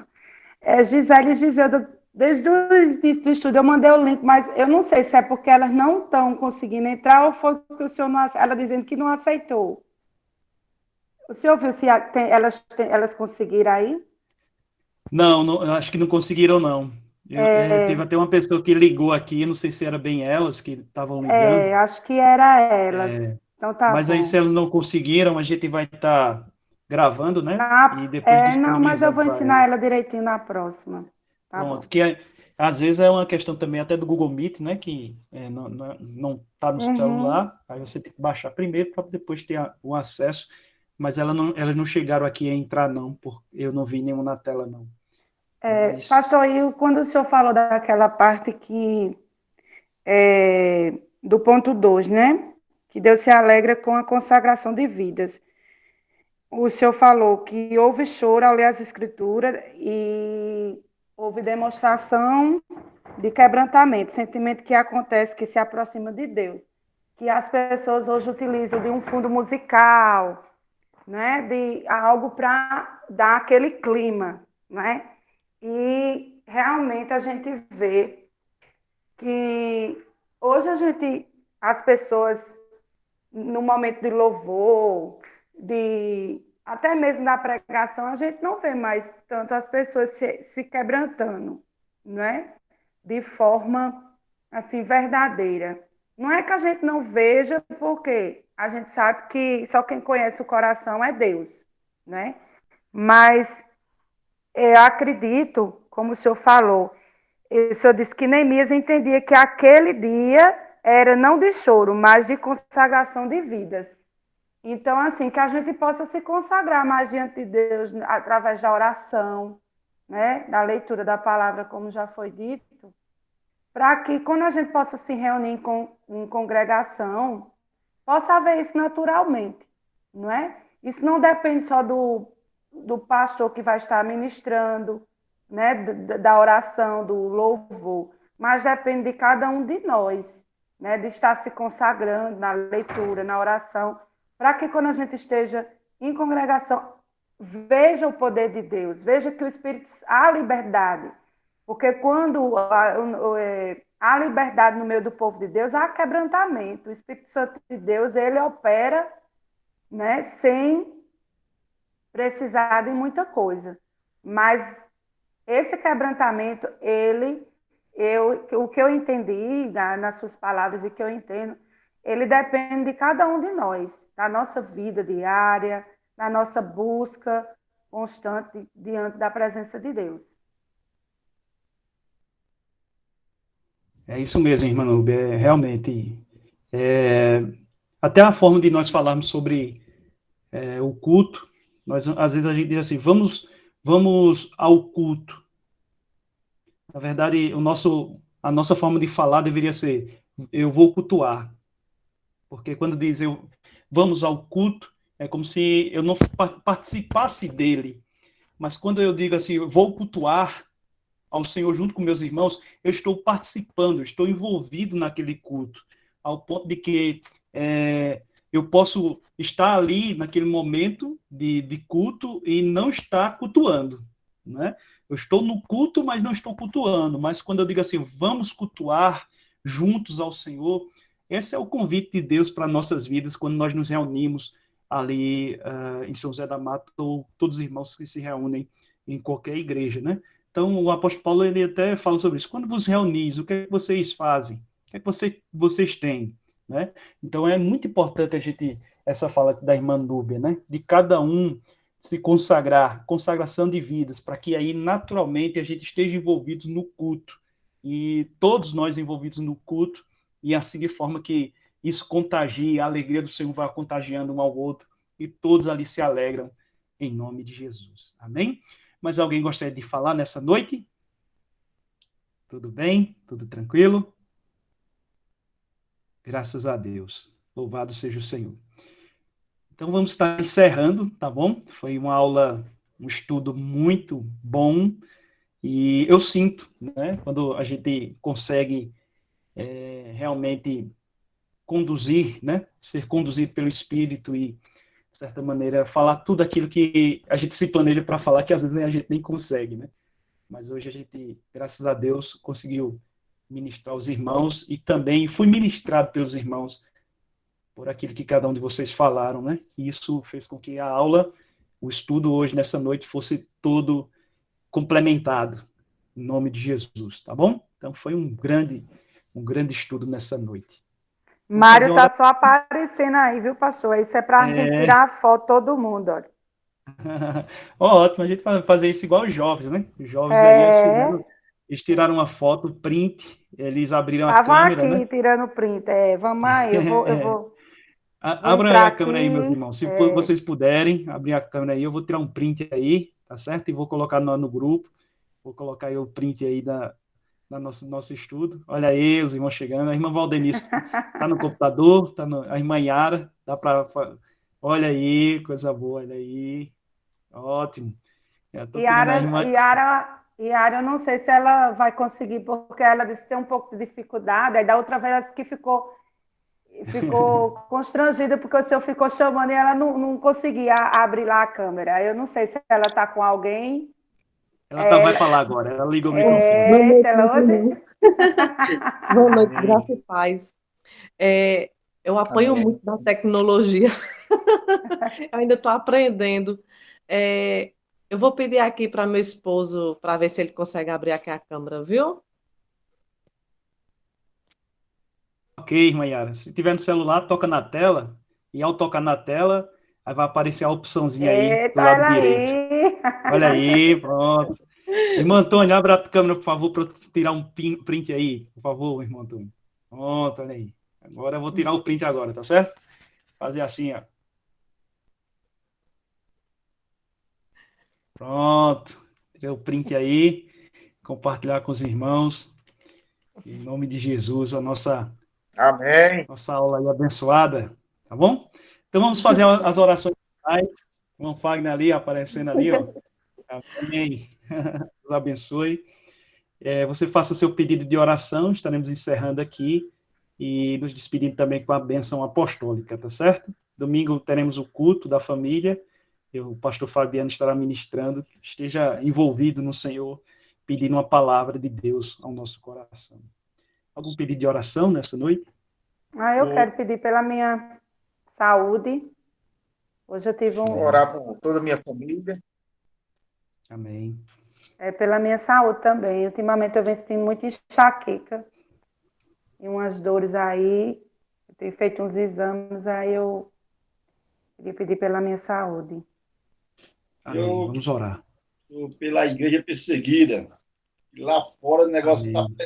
S5: Gisele e Giseuda, desde o início do estudo, eu mandei o link, mas eu não sei se é porque elas não estão conseguindo entrar ou foi porque o senhor não, ela dizendo que não aceitou. O senhor viu se elas conseguiram aí?
S1: Não, não, eu acho que não conseguiram, não. Teve até uma pessoa que ligou aqui, não sei se era bem elas que estavam ligando,
S5: Acho que era elas. Então tá
S1: mas aí se
S5: bom.
S1: elas não conseguiram, a gente vai estar gravando, né? E depois
S5: Não, mas eu
S1: disponibilizando
S5: vou
S1: para
S5: ensinar
S1: elas.
S5: ela direitinho na próxima. Tá bom.
S1: Pronto, às vezes é uma questão também até do Google Meet, né? Que não tá no
S5: Uhum.
S1: celular, aí você tem que baixar primeiro para depois ter o acesso. Mas elas não chegaram aqui a entrar, não, porque eu não vi nenhum na tela, não. Mas
S5: Pastor, e quando o senhor falou daquela parte que do ponto 2, né? Que Deus se alegra com a consagração de vidas. O senhor falou que houve choro ao ler as escrituras e houve demonstração de quebrantamento, sentimento que acontece, que se aproxima de Deus. Que as pessoas hoje utilizam de um fundo musical, né? De algo para dar aquele clima, né? E realmente a gente vê que hoje as pessoas, no momento de louvor, até mesmo na pregação, a gente não vê mais tanto as pessoas se quebrantando, né? De forma assim verdadeira. Não é que a gente não veja, porque a gente sabe que só quem conhece o coração é Deus, né? Mas eu acredito, como o senhor falou, o senhor disse que Neemias entendia que aquele dia era não de choro, mas de consagração de vidas. Então, assim, que a gente possa se consagrar mais diante de Deus através da oração, né? Da leitura da palavra, como já foi dito, para que quando a gente possa se reunir em congregação, possa haver isso naturalmente, não é? Isso não depende só do pastor que vai estar ministrando, né? Da oração, do louvor, mas depende de cada um de nós, né? De estar se consagrando na leitura, na oração, para que quando a gente esteja em congregação, veja o poder de Deus, veja que o Espírito há liberdade, porque quando há liberdade no meio do povo de Deus, há quebrantamento. O Espírito Santo de Deus, ele opera, né, sem precisar de muita coisa. Mas esse quebrantamento, o que eu entendi nas suas palavras e que eu entendo, ele depende de cada um de nós, da nossa vida diária, da nossa busca constante diante da presença de Deus.
S1: é isso mesmo, irmã Nube, realmente. É, até a forma de nós falarmos sobre o culto, às vezes a gente diz assim, vamos ao culto. Na verdade, a nossa forma de falar deveria ser, eu vou cultuar. Porque quando diz vamos ao culto, é como se eu não participasse dele. Mas quando eu digo assim, eu vou cultuar ao Senhor junto com meus irmãos, eu estou participando, eu estou envolvido naquele culto, ao ponto de que eu posso estar ali naquele momento de culto e não estar cultuando, né? Eu estou no culto, mas não estou cultuando. Mas quando eu digo assim, vamos cultuar juntos ao Senhor, esse é o convite de Deus para nossas vidas quando nós nos reunimos ali em São José da Mata, ou todos os irmãos que se reúnem em qualquer igreja, né? Então, o apóstolo Paulo ele até fala sobre isso. Quando vos reunis, o que é que vocês fazem? O que é que vocês têm? Né? Então, é muito importante essa fala da irmã Núbia, né? De cada um se consagrar, consagração de vidas, para que aí, naturalmente, a gente esteja envolvido no culto. E todos nós envolvidos no culto, e assim de forma que isso contagie, a alegria do Senhor vai contagiando um ao outro, e todos ali se alegram em nome de Jesus. Amém? Mas alguém gostaria de falar nessa noite? Tudo bem? Tudo tranquilo? Graças a Deus. Louvado seja o Senhor. Então vamos estar encerrando, tá bom? Foi uma aula, um estudo muito bom. E eu sinto, né, quando a gente consegue realmente conduzir, né, ser conduzido pelo Espírito e, de certa maneira, falar tudo aquilo que a gente se planeja para falar, que às vezes a gente nem consegue, né? Mas hoje a gente, graças a Deus, conseguiu ministrar os irmãos e também fui ministrado pelos irmãos por aquilo que cada um de vocês falaram, né? E isso fez com que a aula, o estudo hoje, nessa noite, fosse todo complementado, em nome de Jesus, tá bom? Então, foi um grande estudo nessa noite. Vamos
S5: Mário
S1: fazer uma
S5: tá
S1: oração.
S5: só aparecendo aí, viu, pastor? Isso é para a gente tirar a foto todo mundo, olha.
S1: Ótimo, a gente vai fazer isso igual os jovens, né? Os jovens aí,
S5: É,
S1: eles tiraram uma foto, print, eles abriram a
S5: estavam
S1: câmera, né?
S5: aqui tirando print. É, vamos aí, vou
S1: Abram aí
S5: entrar
S1: a
S5: aqui.
S1: câmera aí, meus irmãos. Se vocês puderem abrir a câmera aí, eu vou tirar um print aí, tá certo? E vou colocar no grupo. Vou colocar aí o print aí da nosso estudo. Olha aí, os irmãos chegando. A irmã Valdenice tá no computador, a irmã Yara, dá para. Olha aí, coisa boa, olha aí. Ótimo. Eu tô pedindo a irmã.
S5: Yara, eu não sei se ela vai conseguir, porque ela disse que tem um pouco de dificuldade. Aí da outra vez ela disse que ficou constrangida, porque o senhor ficou chamando e ela não conseguia abrir lá a câmera. Eu não sei se ela está com alguém.
S1: Vai falar agora, ela liga o microfone.
S6: Boa noite,
S5: Ela hoje.
S6: boa noite,
S1: Amém.
S6: graça e paz. Eu apanho
S2: Amém.
S6: muito da tecnologia, eu ainda estou aprendendo. Eu vou pedir aqui para meu esposo, para ver se ele consegue abrir aqui a câmera, viu?
S1: Ok, irmã Yara. Se tiver no celular, toca na tela, e ao tocar na tela, aí vai aparecer a opçãozinha aí do
S5: Eita,
S1: lado
S5: ela
S1: direito.
S5: aí.
S1: Olha aí, pronto. Irmão Antônio, abre a câmera, por favor, para tirar um print aí. Por favor, irmão Antônio. Pronto, olha aí. Agora eu vou tirar o print agora, tá certo? Fazer assim, ó. Pronto. Tirei o print aí. Compartilhar com os irmãos. Em nome de Jesus, a
S3: Amém.
S1: nossa aula aí abençoada. Tá bom? Então vamos fazer as orações finais. O Fagner ali, aparecendo ali, ó. Amém. Deus abençoe. Você faça o seu pedido de oração, estaremos encerrando aqui e nos despedindo também com a bênção apostólica, tá certo? Domingo teremos o culto da família, o pastor Fabiano estará ministrando, esteja envolvido no Senhor, pedindo uma palavra de Deus ao nosso coração. Algum pedido de oração nessa noite?
S5: Eu quero pedir pela minha saúde. Hoje eu tive
S3: Orar por toda a minha família.
S1: Amém.
S5: pela minha saúde também. Ultimamente eu venho sentindo muita enxaqueca e umas dores aí. Eu tenho feito uns exames, aí eu queria pedir pela minha saúde.
S1: Amém. Vamos orar.
S2: Pela igreja perseguida. Lá fora o negócio
S1: Amém.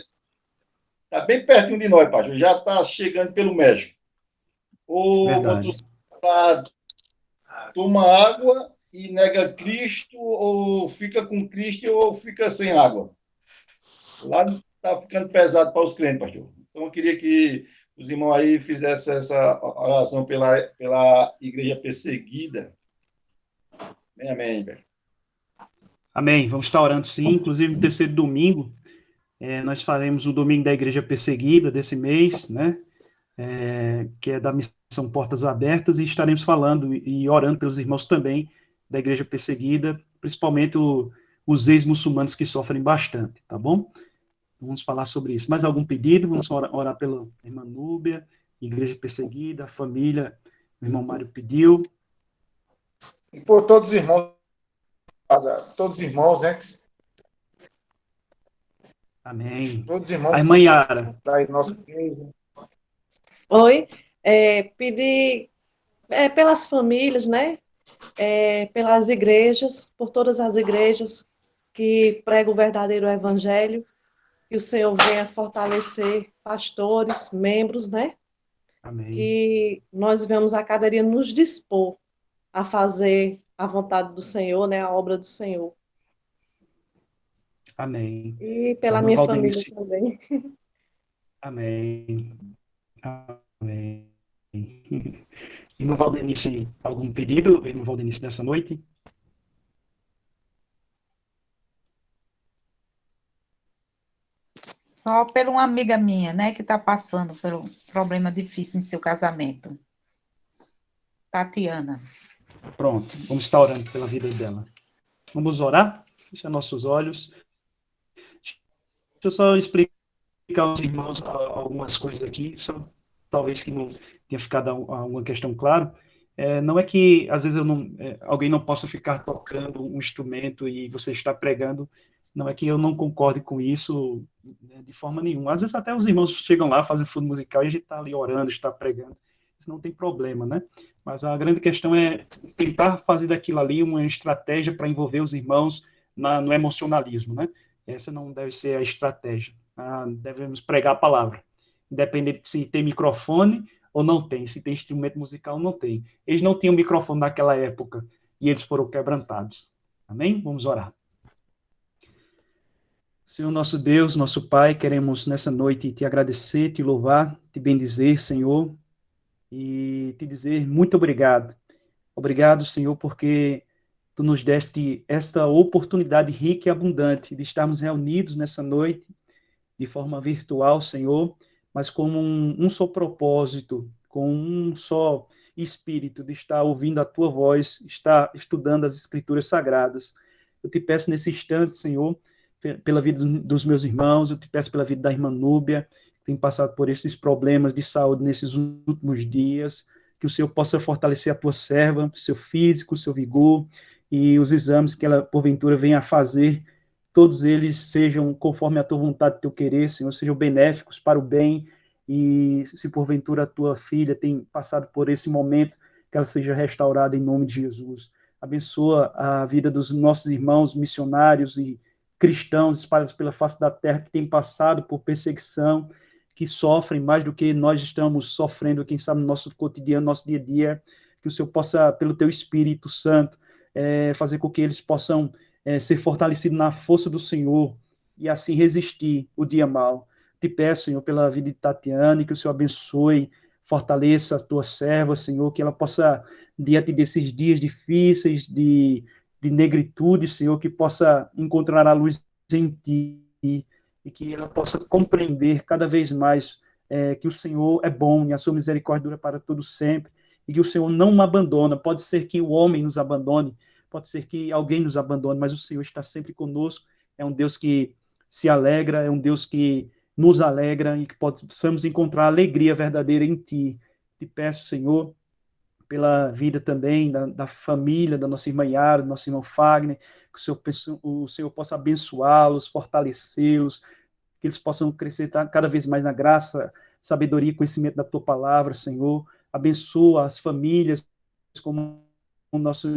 S2: tá bem pertinho de nós, pastor. Já está chegando pelo México. Ou
S1: Verdade.
S2: outros toma água e nega Cristo, ou fica com Cristo, ou fica sem água. Lá está ficando pesado para os crentes, pastor. Então, eu queria que os irmãos aí fizessem essa oração pela igreja perseguida. Amém, amém, velho.
S1: Amém. Vamos estar orando sim. Inclusive, no terceiro domingo, nós faremos o domingo da igreja perseguida desse mês, né? Que é da missão Portas Abertas, e estaremos falando e orando pelos irmãos também da igreja perseguida, principalmente os ex-muçulmanos que sofrem bastante, tá bom? Vamos falar sobre isso. Mais algum pedido? Vamos orar pela irmã Núbia, igreja perseguida, família, o irmão Mário pediu.
S3: E por todos os irmãos, né?
S1: Amém.
S3: Todos os irmãos
S1: A irmã Yara.
S3: da nossa igreja.
S6: Oi, pedir pelas famílias, né? Pelas igrejas, por todas as igrejas que pregam o verdadeiro evangelho, que o Senhor venha fortalecer pastores, membros, né?
S1: Amém.
S6: Que nós venhamos a cada dia nos dispor a fazer a vontade do Senhor, né? A obra do Senhor.
S1: Amém.
S6: E pela
S1: Irmã
S6: minha
S1: Valdenice.
S6: família também.
S1: Amém. Amém. Irmã Valdenice, algum pedido, irmã Valdenice, nessa noite?
S7: Só por uma amiga minha, né, que está passando por um problema difícil em seu casamento. Tatiana.
S1: Pronto, vamos estar orando pela vida dela. Vamos orar? Fecha nossos olhos. Deixa eu só explicar aos irmãos algumas coisas aqui, só talvez que não tenha ficado alguma questão clara, não é que às vezes alguém não possa ficar tocando um instrumento e você está pregando, não é que eu não concorde com isso, né, de forma nenhuma. Às vezes até os irmãos chegam lá, fazem fundo musical e a gente está ali orando, está pregando, isso não tem problema, né? Mas a grande questão é tentar fazer daquilo ali uma estratégia para envolver os irmãos no emocionalismo, né? Essa não deve ser a estratégia. Devemos pregar a palavra, independente de se tem microfone ou não tem, se tem instrumento musical ou não tem. Eles não tinham microfone naquela época e eles foram quebrantados. Amém? Vamos orar. Senhor nosso Deus, nosso Pai, queremos nessa noite te agradecer, te louvar, te bendizer, Senhor, e te dizer muito obrigado. Obrigado, Senhor, porque tu nos deste esta oportunidade rica e abundante de estarmos reunidos nessa noite, de forma virtual, Senhor, mas com um só propósito, com um só espírito de estar ouvindo a tua voz, estar estudando as Escrituras Sagradas. Eu te peço nesse instante, Senhor, pela vida dos meus irmãos, eu te peço pela vida da irmã Núbia, que tem passado por esses problemas de saúde nesses últimos dias, que o Senhor possa fortalecer a tua serva, seu físico, seu vigor, e os exames que ela, porventura, venha a fazer, todos eles sejam conforme a tua vontade, teu querer, Senhor, sejam benéficos para o bem, e se porventura a tua filha tem passado por esse momento, que ela seja restaurada em nome de Jesus. Abençoa a vida dos nossos irmãos missionários e cristãos espalhados pela face da terra que têm passado por perseguição, que sofrem mais do que nós estamos sofrendo, quem sabe, no nosso cotidiano, no nosso dia a dia, que o Senhor possa, pelo teu Espírito Santo, fazer com que eles possam ser fortalecidos na força do Senhor e assim resistir o dia mal. Te peço, Senhor, pela vida de Tatiane, que o Senhor abençoe, fortaleça a tua serva, Senhor, que ela possa, diante desses dias difíceis, de negritude, Senhor, que possa encontrar a luz em ti e que ela possa compreender cada vez mais que o Senhor é bom e a sua misericórdia dura para todos sempre e que o Senhor não me abandona. Pode ser que o homem nos abandone, pode ser que alguém nos abandone, mas o Senhor está sempre conosco. É um Deus que se alegra, é um Deus que nos alegra e que possamos encontrar alegria verdadeira em ti. Te peço, Senhor, pela vida também da família, da nossa irmã Yara, do nosso irmão Fagner, que o Senhor possa abençoá-los, fortalecê-los, que eles possam crescer cada vez mais na graça, sabedoria e conhecimento da tua palavra, Senhor. Abençoa as famílias, como o nosso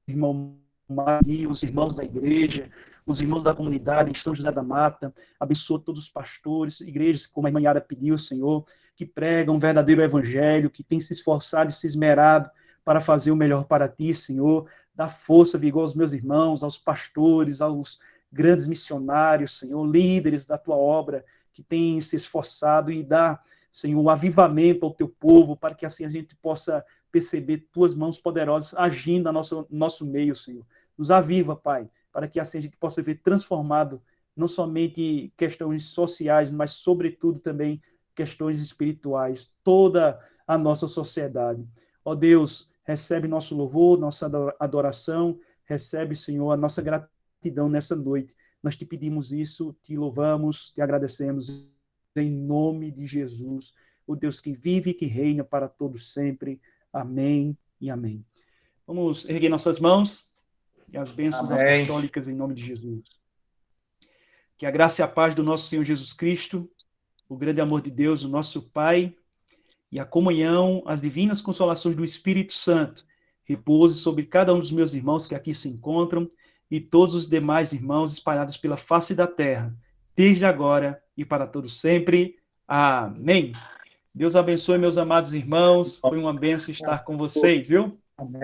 S1: irmão Maria, os irmãos da igreja, os irmãos da comunidade em São José da Mata. Abençoa todos os pastores, igrejas, como a irmã Yara pediu, Senhor, que pregam um verdadeiro evangelho, que tem se esforçado e se esmerado para fazer o melhor para ti, Senhor. Dá força, vigor aos meus irmãos, aos pastores, aos grandes missionários, Senhor, líderes da tua obra, que têm se esforçado e dá, Senhor, um avivamento ao teu povo, para que assim a gente possa perceber tuas mãos poderosas agindo no nosso meio, Senhor. Nos aviva, Pai, para que assim a gente possa ver transformado não somente questões sociais, mas sobretudo também questões espirituais, toda a nossa sociedade. Ó Deus, recebe nosso louvor, nossa adoração, recebe, Senhor, a nossa gratidão nessa noite. Nós te pedimos isso, te louvamos, te agradecemos, em nome de Jesus, o Deus que vive e que reina para todos sempre. Amém e amém. Vamos erguer nossas mãos e as bênçãos apostólicas em nome de Jesus. Que a graça e a paz do nosso Senhor Jesus Cristo, o grande amor de Deus, o nosso Pai, e a comunhão, as divinas consolações do Espírito Santo, repouse sobre cada um dos meus irmãos que aqui se encontram e todos os demais irmãos espalhados pela face da terra, desde agora e para todos sempre. Amém. Deus abençoe, meus amados irmãos. Foi uma bênção estar com vocês, viu?
S3: Amém.